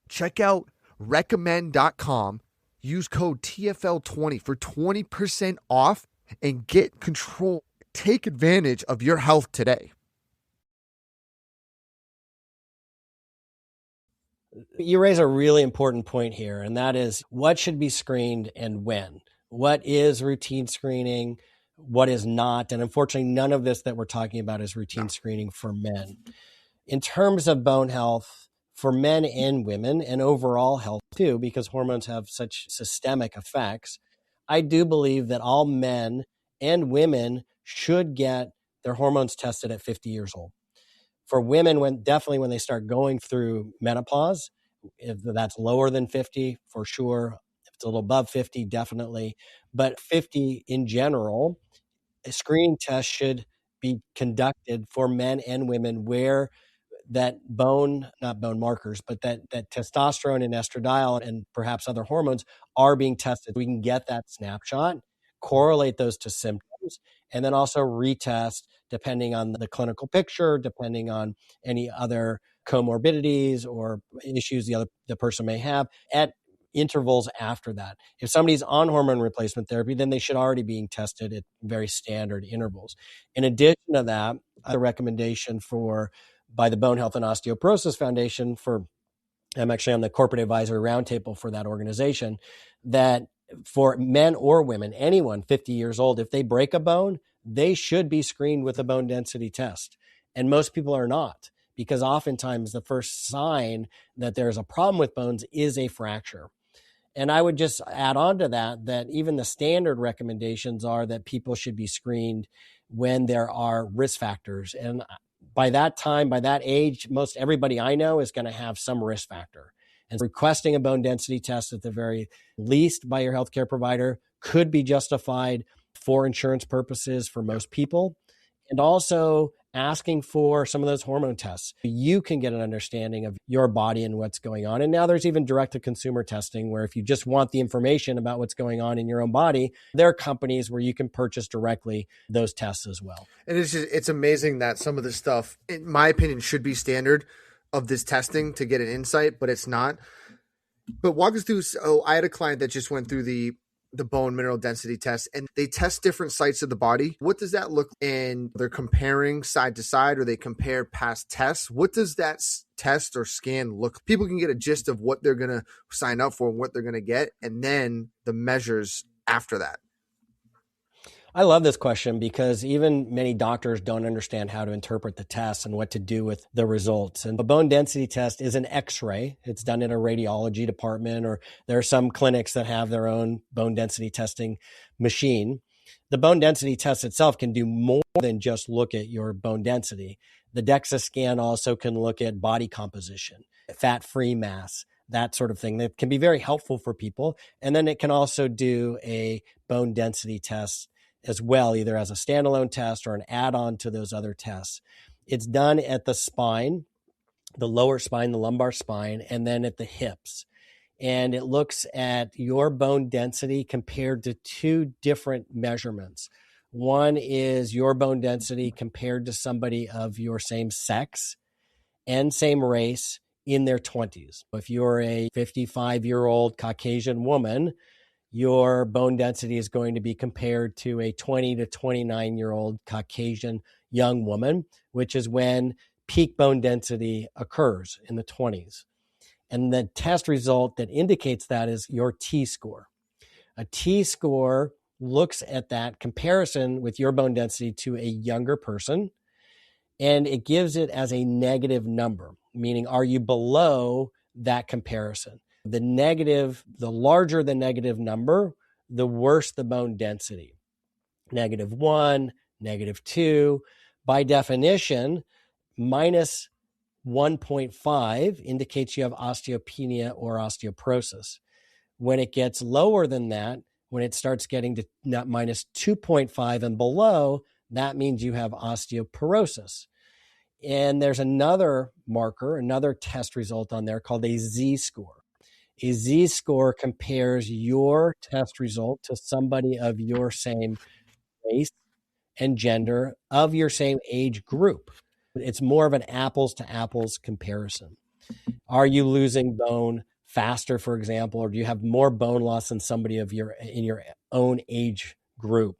Check out recommend.com. Use code TFL20 for 20% off and get control take advantage of your health today? You raise a really important point here, and that is what should be screened and when. What is routine screening? What is not? And unfortunately, none of this that we're talking about is routine screening for men. In terms of bone health for men and women, and overall health too, because hormones have such systemic effects, I do believe that all men and women should get their hormones tested at 50 years old. For women, when they start going through menopause, if that's lower than 50, for sure. If it's a little above 50, definitely. But 50 in general, a screening test should be conducted for men and women where that not bone markers, but that testosterone and estradiol and perhaps other hormones are being tested. We can get that snapshot, correlate those to symptoms, and then also retest depending on the clinical picture, depending on any other comorbidities or issues the person may have at intervals after that. If somebody's on hormone replacement therapy, then they should already be tested at very standard intervals. In addition to that, a recommendation by the Bone Health and Osteoporosis Foundation I'm actually on the corporate advisory roundtable for that organization, that for men or women, anyone 50 years old, if they break a bone, they should be screened with a bone density test. And most people are not, because oftentimes the first sign that there's a problem with bones is a fracture. And I would just add on to that even the standard recommendations are that people should be screened when there are risk factors. And by that time, by that age, most everybody I know is going to have some risk factor. And requesting a bone density test at the very least by your healthcare provider could be justified for insurance purposes for most people. And also asking for some of those hormone tests. You can get an understanding of your body and what's going on. And now there's even direct-to-consumer testing where if you just want the information about what's going on in your own body, there are companies where you can purchase directly those tests as well. And it's amazing that some of this stuff, in my opinion, should be standard of this testing to get an insight, but it's not. But walk us through. So I had a client that just went through the bone mineral density test, and they test different sites of the body. What does that look? And they're comparing side to side, or they compare past tests. What does that test or scan look? People can get a gist of what they're going to sign up for and what they're going to get, and then the measures after that. I love this question because even many doctors don't understand how to interpret the tests and what to do with the results. And the bone density test is an X-ray. It's done in a radiology department, or there are some clinics that have their own bone density testing machine. The bone density test itself can do more than just look at your bone density. The DEXA scan also can look at body composition, fat-free mass, that sort of thing. That can be very helpful for people. And then it can also do a bone density test as well, either as a standalone test or an add-on to those other tests. It's done at the spine, the lower spine, the lumbar spine, and then at the hips. And it looks at your bone density compared to two different measurements. One is your bone density compared to somebody of your same sex and same race in their 20s. If you're a 55-year-old Caucasian woman, your bone density is going to be compared to a 20 to 29-year-old Caucasian young woman, which is when peak bone density occurs in the 20s. And the test result that indicates that is your T-score. A T-score looks at that comparison with your bone density to a younger person, and it gives it as a negative number, meaning are you below that comparison? The larger the negative number, the worse the bone density. -1, -2. By definition, minus 1.5 indicates you have osteopenia or osteoporosis. When it gets lower than that, when it starts getting to minus 2.5 and below, that means you have osteoporosis. And there's another marker, another test result on there called a Z-score. A Z-score compares your test result to somebody of your same race and gender, of your same age group. It's more of an apples to apples comparison. Are you losing bone faster, for example, or do you have more bone loss than somebody in your own age group?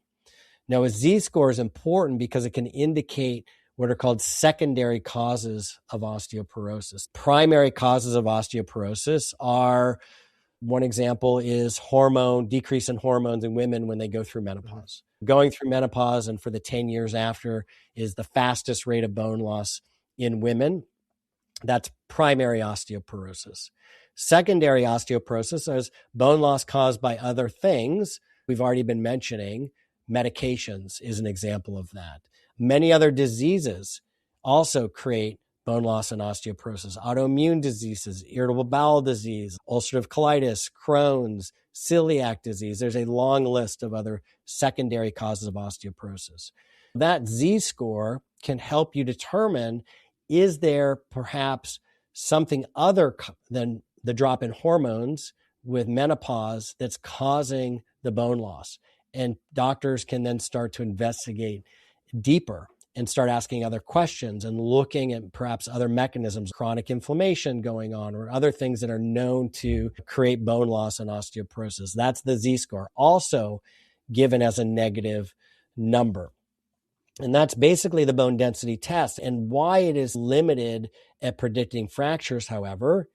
Now, a Z-score is important because it can indicate what are called secondary causes of osteoporosis. Primary causes of osteoporosis are, one example is decrease in hormones in women when they go through menopause. Going through menopause and for the 10 years after is the fastest rate of bone loss in women. That's primary osteoporosis. Secondary osteoporosis is bone loss caused by other things. We've already been mentioning medications is an example of that. Many other diseases also create bone loss and osteoporosis. Autoimmune diseases, irritable bowel disease, ulcerative colitis, Crohn's, celiac disease. There's a long list of other secondary causes of osteoporosis. That Z-score can help you determine, is there perhaps something other than the drop in hormones with menopause that's causing the bone loss? And doctors can then start to investigate deeper and start asking other questions and looking at perhaps other mechanisms, chronic inflammation going on, or other things that are known to create bone loss and osteoporosis. That's the Z-score, also given as a negative number. And that's basically the bone density test. And why it is limited at predicting fractures, however,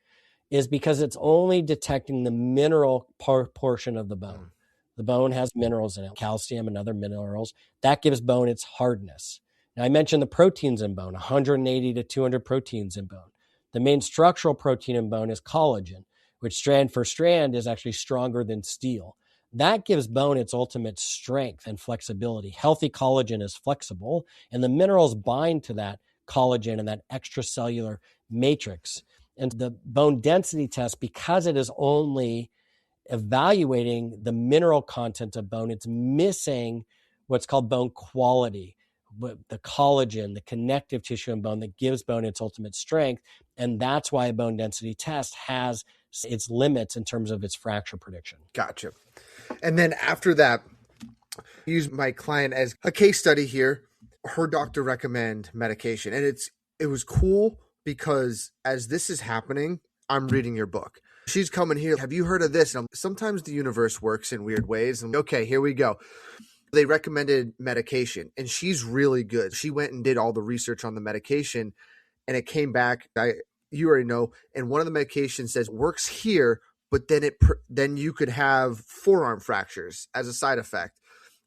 is because it's only detecting the mineral portion of the bone. The bone has minerals in it, calcium and other minerals. That gives bone its hardness. Now, I mentioned the proteins in bone, 180 to 200 proteins in bone. The main structural protein in bone is collagen, which strand for strand is actually stronger than steel. That gives bone its ultimate strength and flexibility. Healthy collagen is flexible, and the minerals bind to that collagen and that extracellular matrix. And the bone density test, because it is only evaluating the mineral content of bone, it's missing what's called bone quality, the collagen, the connective tissue in bone that gives bone its ultimate strength. And that's why a bone density test has its limits in terms of its fracture prediction. Gotcha. And then after that, I use my client as a case study here. Her doctor recommend medication. And it was cool because as this is happening, I'm reading your book. She's coming here. Have you heard of this? And sometimes the universe works in weird ways. And okay, here we go. They recommended medication and she's really good. She went and did all the research on the medication and it came back. You already know. And one of the medications says works here, but then you could have forearm fractures as a side effect.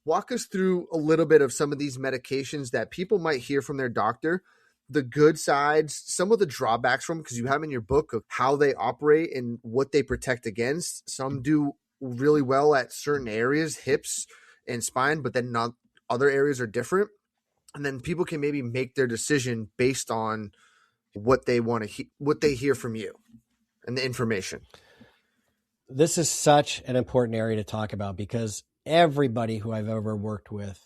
Walk us through a little bit of some of these medications that people might hear from their doctor, the good sides, some of the drawbacks from, because you have in your book of how they operate and what they protect against. Some do really well at certain areas, hips and spine, but then not other areas are different. And then people can maybe make their decision based on what they want to what they hear from you and the information. This is such an important area to talk about because everybody who I've ever worked with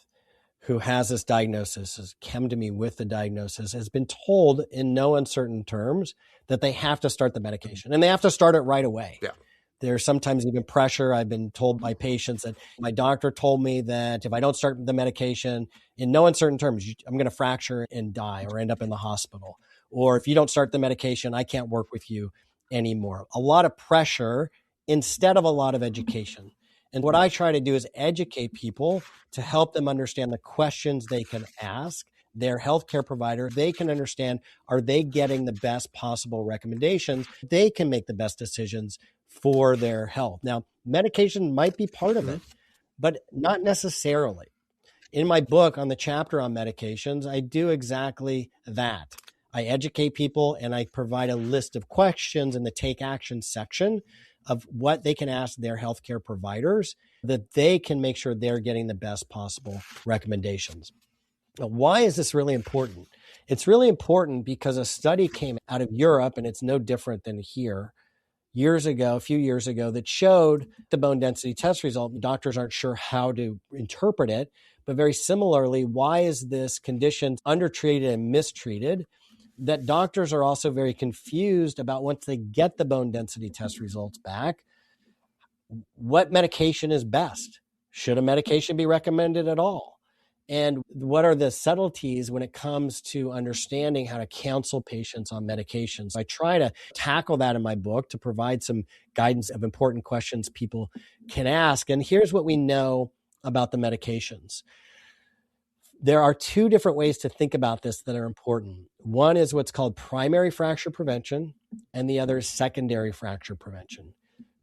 who has this diagnosis, has come to me with the diagnosis, has been told in no uncertain terms that they have to start the medication and they have to start it right away. Yeah. There's sometimes even pressure. I've been told by patients that my doctor told me that if I don't start the medication in no uncertain terms, I'm going to fracture and die or end up in the hospital. Or if you don't start the medication, I can't work with you anymore. A lot of pressure instead of a lot of education. And what I try to do is educate people to help them understand the questions they can ask their healthcare provider. They can understand, are they getting the best possible recommendations? They can make the best decisions for their health. Now, medication might be part of it, but not necessarily. In my book on the chapter on medications, I do exactly that. I educate people and I provide a list of questions in the take action section of what they can ask their healthcare providers that they can make sure they're getting the best possible recommendations. Now, why is this really important? It's really important because a study came out of Europe, and it's no different than here, a few years ago, that showed the bone density test result. Doctors aren't sure how to interpret it, but very similarly, why is this condition undertreated and mistreated? That doctors are also very confused about once they get the bone density test results back, what medication is best? Should a medication be recommended at all? And what are the subtleties when it comes to understanding how to counsel patients on medications? I try to tackle that in my book to provide some guidance of important questions people can ask. And here's what we know about the medications. There are two different ways to think about this that are important. One is what's called primary fracture prevention, and the other is secondary fracture prevention.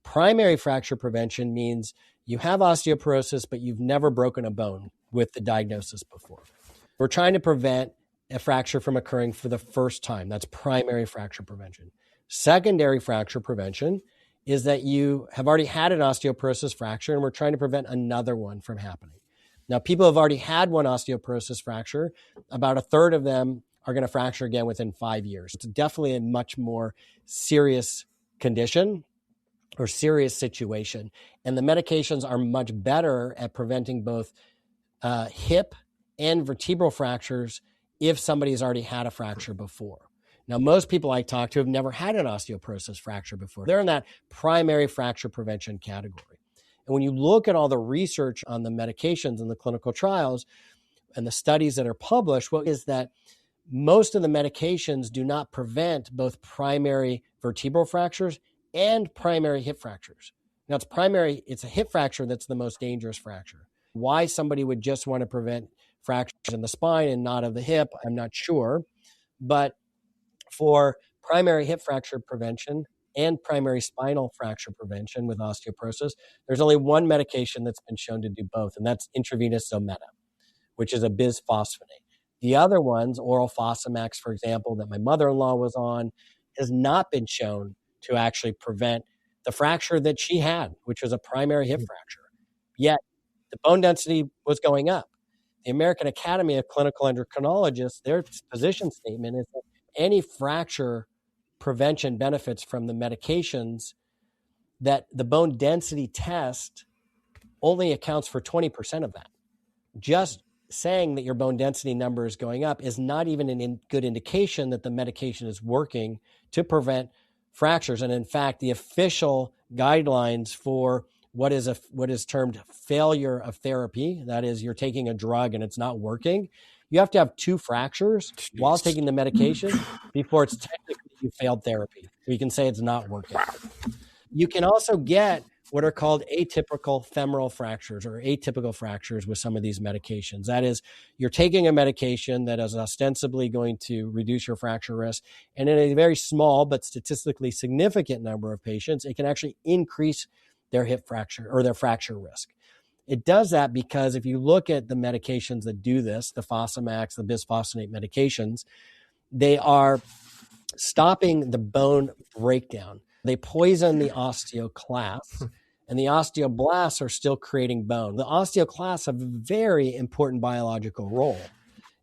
Primary fracture prevention means you have osteoporosis, but you've never broken a bone with the diagnosis before. We're trying to prevent a fracture from occurring for the first time. That's primary fracture prevention. Secondary fracture prevention is that you have already had an osteoporosis fracture and we're trying to prevent another one from happening. Now, people have already had one osteoporosis fracture. About a third of them are going to fracture again within 5 years. It's definitely a much more serious condition or serious situation. And the medications are much better at preventing both hip and vertebral fractures if somebody's already had a fracture before. Now, most people I talk to have never had an osteoporosis fracture before. They're in that primary fracture prevention category. And when you look at all the research on the medications and the clinical trials and the studies that are published, what is that most of the medications do not prevent both primary vertebral fractures and primary hip fractures. Now, it's a hip fracture that's the most dangerous fracture. Why somebody would just want to prevent fractures in the spine and not of the hip, I'm not sure. But for primary hip fracture prevention and primary spinal fracture prevention with osteoporosis, there's only one medication that's been shown to do both, and that's intravenous Zometa, which is a bisphosphonate. The other ones, oral Fosamax, for example, that my mother-in-law was on, has not been shown to actually prevent the fracture that she had, which was a primary hip fracture. Yet the bone density was going up. The American Academy of Clinical Endocrinologists, their position statement is that any fracture prevention benefits from the medications, that the bone density test only accounts for 20% of that. Just saying that your bone density number is going up is not even a good indication that the medication is working to prevent fractures. And in fact, the official guidelines for what is termed failure of therapy, that is, you're taking a drug and it's not working, you have to have 2 fractures while taking the medication before it's technically you failed therapy. So you can say it's not working. Wow. You can also get what are called atypical femoral fractures or atypical fractures with some of these medications. That is, you're taking a medication that is ostensibly going to reduce your fracture risk, and in a very small but statistically significant number of patients, it can actually increase their hip fracture or their fracture risk. It does that because if you look at the medications that do this, the Fosamax, the bisphosphonate medications, they are stopping the bone breakdown. They poison the osteoclasts, and the osteoblasts are still creating bone. The osteoclasts have a very important biological role,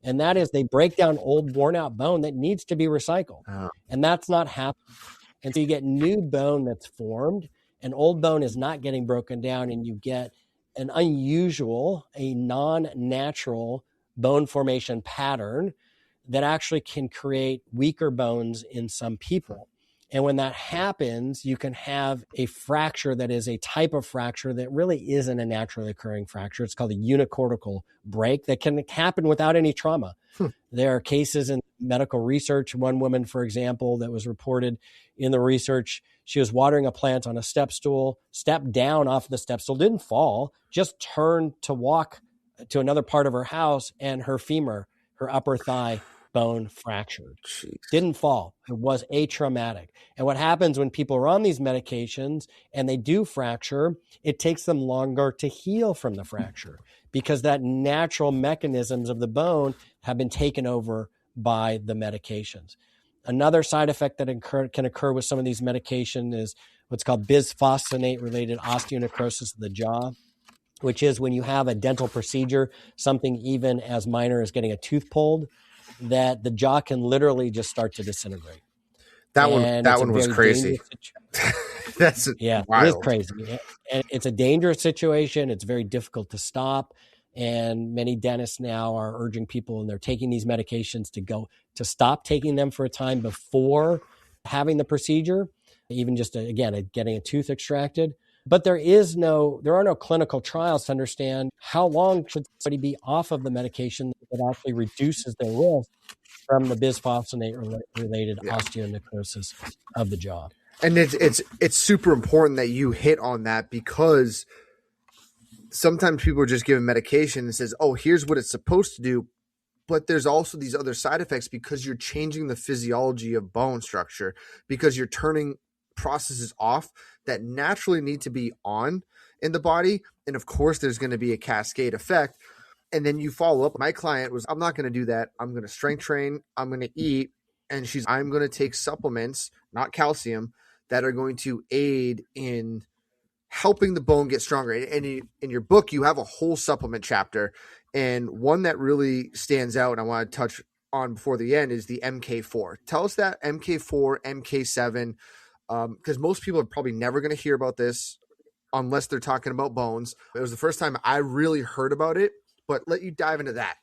and that is they break down old, worn-out bone that needs to be recycled, and that's not happening. And so you get new bone that's formed, and old bone is not getting broken down, and you get an unusual, a non-natural bone formation pattern that actually can create weaker bones in some people. And when that happens, you can have a fracture that is a type of fracture that really isn't a naturally occurring fracture. It's called a unicortical break that can happen without any trauma. There are cases in medical research. One woman, for example, that was reported in the research, she was watering a plant on a step stool, stepped down off the step stool, didn't fall, just turned to walk to another part of her house, and her femur, her upper thigh bone fractured. Jeez. Didn't fall. It was atraumatic. And what happens when people are on these medications and they do fracture, it takes them longer to heal from the fracture because that natural mechanisms of the bone have been taken over by the medications. Another side effect that can occur with some of these medications is what's called bisphosphonate-related osteonecrosis of the jaw, which is when you have a dental procedure, something even as minor as getting a tooth pulled, that the jaw can literally just start to disintegrate. That one was crazy. That's wild. It is crazy. And it's a dangerous situation. It's very difficult to stop. And many dentists now are urging people, and they're taking these medications to stop taking them for a time before having the procedure, even just, getting a tooth extracted. But there are no clinical trials to understand how long should somebody be off of the medication that actually reduces their risk from the bisphosphonate-related osteonecrosis of the jaw. And it's super important that you hit on that because sometimes people are just given medication and says, oh, here's what it's supposed to do. But there's also these other side effects because you're changing the physiology of bone structure, because you're turning processes off that naturally need to be on in the body. And of course, there's going to be a cascade effect. And then you follow up. My client was, I'm not going to do that. I'm going to strength train. I'm going to eat. And I'm going to take supplements, not calcium, that are going to aid in helping the bone get stronger. And in your book, you have a whole supplement chapter. And one that really stands out, and I want to touch on before the end, is the MK4. Tell us that MK4, MK7, because most people are probably never going to hear about this unless they're talking about bones. It was the first time I really heard about it, but let you dive into that.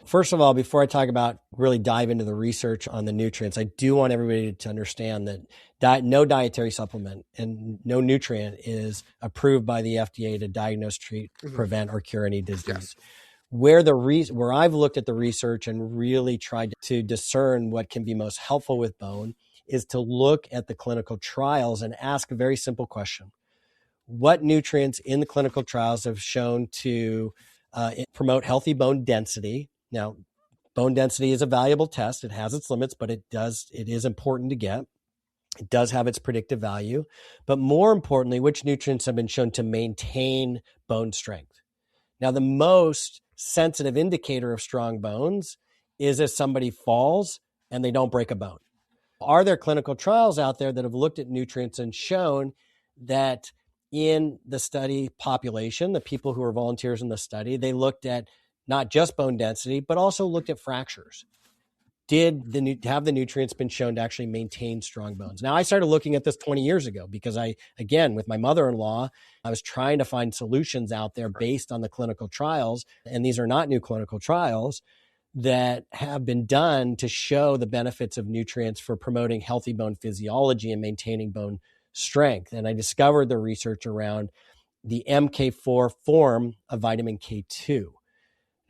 First of all, before I really dive into the research on the nutrients, I do want everybody to understand that no dietary supplement and no nutrient is approved by the FDA to diagnose, treat, prevent, or cure any disease. Yes. Where I've looked at the research and really tried to discern what can be most helpful with bone is to look at the clinical trials and ask a very simple question. What nutrients in the clinical trials have shown to promote healthy bone density? Now, bone density is a valuable test. It has its limits, but it is important to get. It does have its predictive value. But more importantly, which nutrients have been shown to maintain bone strength? Now, the most sensitive indicator of strong bones is if somebody falls and they don't break a bone. Are there clinical trials out there that have looked at nutrients and shown that in the study population, the people who are volunteers in the study, they looked at not just bone density, but also looked at fractures? Have the nutrients been shown to actually maintain strong bones? Now, I started looking at this 20 years ago because again, with my mother-in-law, I was trying to find solutions out there based on the clinical trials. And these are not new clinical trials that have been done to show the benefits of nutrients for promoting healthy bone physiology and maintaining bone strength. And I discovered the research around the MK4 form of vitamin K2.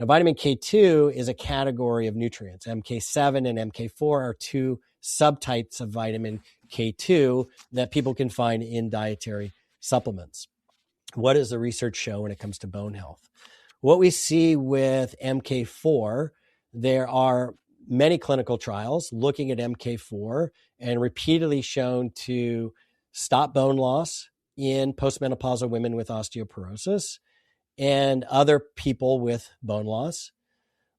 Now, vitamin K2 is a category of nutrients. MK7 and MK4 are two subtypes of vitamin K2 that people can find in dietary supplements. What does the research show when it comes to bone health? What we see with MK4, there are many clinical trials looking at MK4 and repeatedly shown to stop bone loss in postmenopausal women with osteoporosis and other people with bone loss,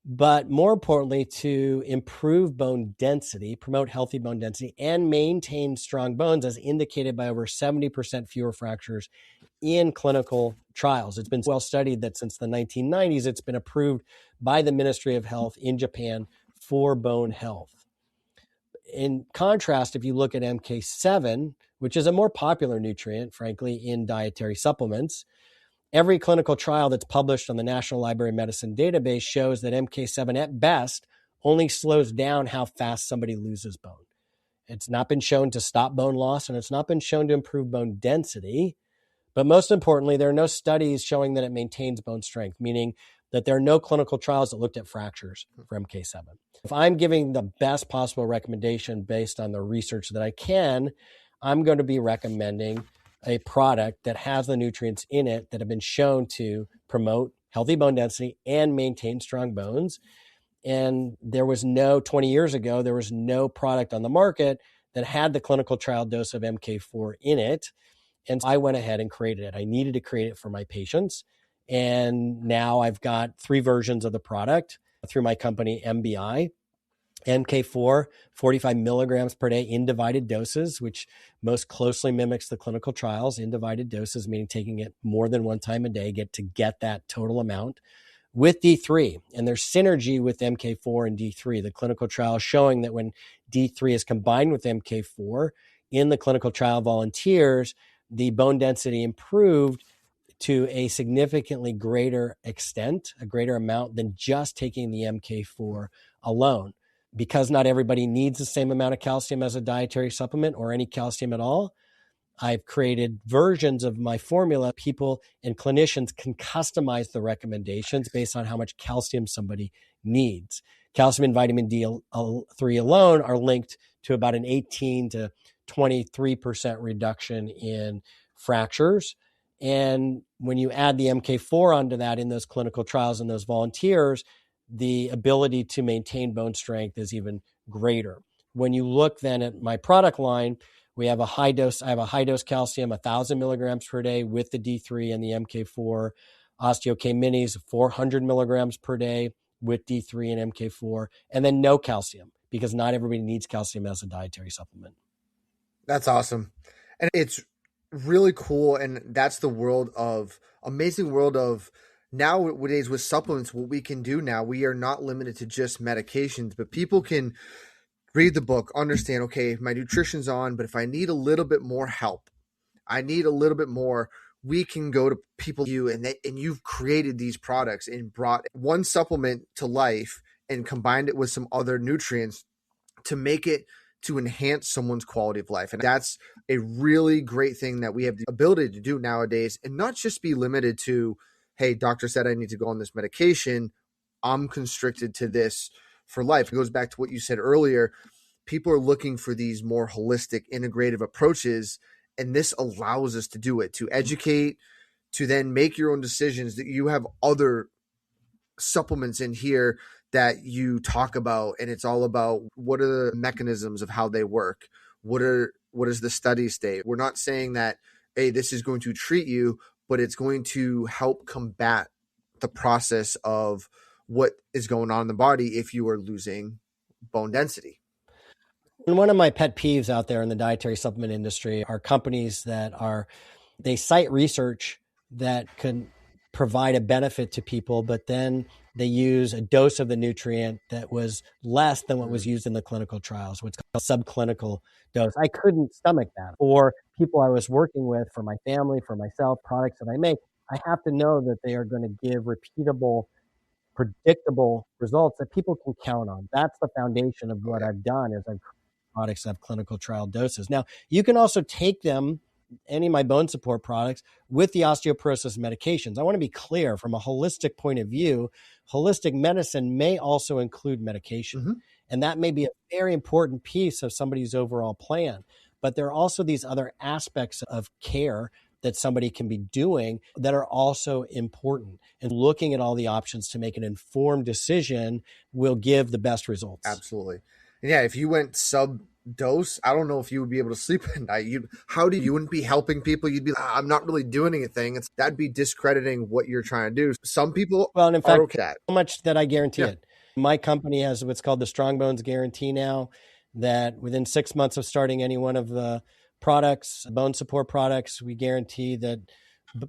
but more importantly, to improve bone density, promote healthy bone density, and maintain strong bones, as indicated by over 70% fewer fractures in clinical trials. It's been well studied that since the 1990s, it's been approved by the Ministry of Health in Japan for bone health. In contrast, if you look at MK7, which is a more popular nutrient, frankly, in dietary supplements, every clinical trial that's published on the National Library of Medicine database shows that MK7 at best only slows down how fast somebody loses bone. It's not been shown to stop bone loss, and it's not been shown to improve bone density. But most importantly, there are no studies showing that it maintains bone strength, meaning that there are no clinical trials that looked at fractures for MK7. If I'm giving the best possible recommendation based on the research that I can, I'm going to be recommending a product that has the nutrients in it that have been shown to promote healthy bone density and maintain strong bones. And 20 years ago, there was no product on the market that had the clinical trial dose of MK4 in it. And I went ahead and created it. I needed to create it for my patients. And now I've got 3 versions of the product through my company, MBI. MK4, 45 milligrams per day in divided doses, which most closely mimics the clinical trials. In divided doses, meaning taking it more than one time a day, get that total amount. With D3, and there's synergy with MK4 and D3. The clinical trial is showing that when D3 is combined with MK4 in the clinical trial volunteers, the bone density improved to a significantly greater extent, a greater amount than just taking the MK4 alone. Because not everybody needs the same amount of calcium as a dietary supplement or any calcium at all, I've created versions of my formula. People and clinicians can customize the recommendations based on how much calcium somebody needs. Calcium and vitamin D3 alone are linked to about an 18 to 23% reduction in fractures. And when you add the MK4 onto that in those clinical trials in those volunteers, the ability to maintain bone strength is even greater. When you look then at my product line, we have a high dose. I have a high dose calcium, 1,000 milligrams per day with the D3 and the MK4. Osteo-K minis, 400 milligrams per day with D3 and MK4, and then no calcium, because not everybody needs calcium as a dietary supplement. That's awesome. And it's really cool. And that's the amazing world of nowadays with supplements. What we can do now, we are not limited to just medications, but people can read the book, understand, okay, my nutrition's on, but if I need a little bit more help, I need a little bit more, we can go to people and you've created these products and brought one supplement to life and combined it with some other nutrients to make it to enhance someone's quality of life. And that's a really great thing that we have the ability to do nowadays, and not just be limited to, hey, doctor said I need to go on this medication, I'm constricted to this for life. It goes back to what you said earlier. People are looking for these more holistic, integrative approaches, and this allows us to do it, to educate, to then make your own decisions. That you have other supplements in here that you talk about, and it's all about what are the mechanisms of how they work. What is the study state? We're not saying that, hey, this is going to treat you, but it's going to help combat the process of what is going on in the body if you are losing bone density. And one of my pet peeves out there in the dietary supplement industry are companies they cite research that can provide a benefit to people, but then they use a dose of the nutrient that was less than what was used in the clinical trials, what's called subclinical dose. I couldn't stomach that. Or people I was working with, for my family, for myself, products that I make, I have to know that they are going to give repeatable, predictable results that people can count on. That's the foundation of what I've done, is I've created products that have clinical trial doses. Now, you can also take them, any of my bone support products, with the osteoporosis medications. I want to be clear, from a holistic point of view, holistic medicine may also include medication. Mm-hmm. And that may be a very important piece of somebody's overall plan. But there are also these other aspects of care that somebody can be doing that are also important. And looking at all the options to make an informed decision will give the best results. Absolutely. And yeah, if you went sub-dose, I don't know if you would be able to sleep at night. You wouldn't be helping people. You'd be like, I'm not really doing anything. That'd be discrediting what you're trying to do. Some people and in fact, okay. So much that I guarantee it. My company has what's called the Strong Bones Guarantee now, that within 6 months of starting any one of the products, bone support products, we guarantee that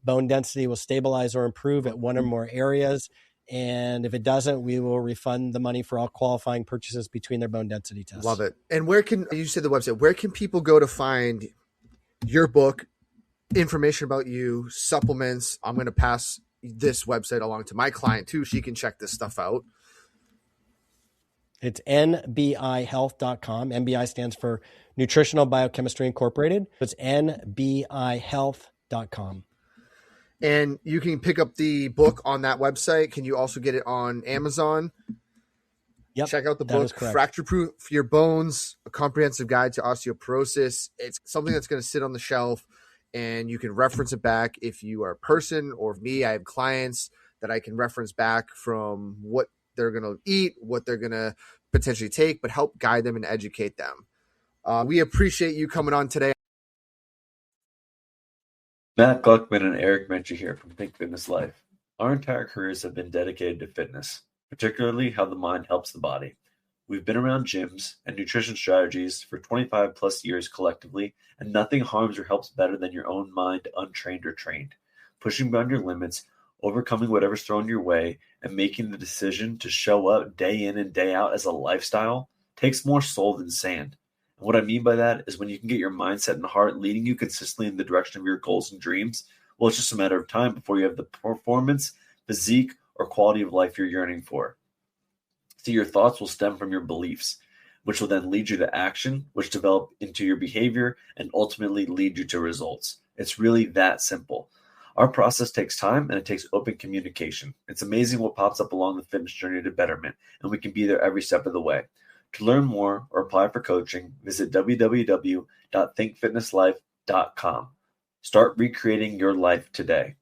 bone density will stabilize or improve at one or more areas. And if it doesn't, we will refund the money for all qualifying purchases between their bone density tests. Love it. And you said the website, where can people go to find your book, information about you, supplements? I'm going to pass this website along to my client too. She can check this stuff out. It's nbihealth.com. NBI stands for Nutritional Biochemistry Incorporated. It's nbihealth.com. And you can pick up the book on that website. Can you also get it on Amazon? Yep, check out the book, Fracture Proof for Your Bones, A Comprehensive Guide to Osteoporosis. It's something that's going to sit on the shelf, and you can reference it back if you are a person, or me. I have clients that I can reference back from what they're going to eat, what they're going to potentially take, but help guide them and educate them. We appreciate you coming on today. Matt Gluckman and Eric Menchie here from Think Fitness Life. Our entire careers have been dedicated to fitness, particularly how the mind helps the body. We've been around gyms and nutrition strategies for 25 plus years collectively, and nothing harms or helps better than your own mind, untrained or trained. Pushing beyond your limits, overcoming whatever's thrown your way, and making the decision to show up day in and day out as a lifestyle takes more soul than sand. And what I mean by that is when you can get your mindset and heart leading you consistently in the direction of your goals and dreams, well, it's just a matter of time before you have the performance, physique, or quality of life you're yearning for. See, your thoughts will stem from your beliefs, which will then lead you to action, which develop into your behavior and ultimately lead you to results. It's really that simple. Our process takes time, and it takes open communication. It's amazing what pops up along the fitness journey to betterment, and we can be there every step of the way. To learn more or apply for coaching, visit www.thinkfitnesslife.com. Start recreating your life today.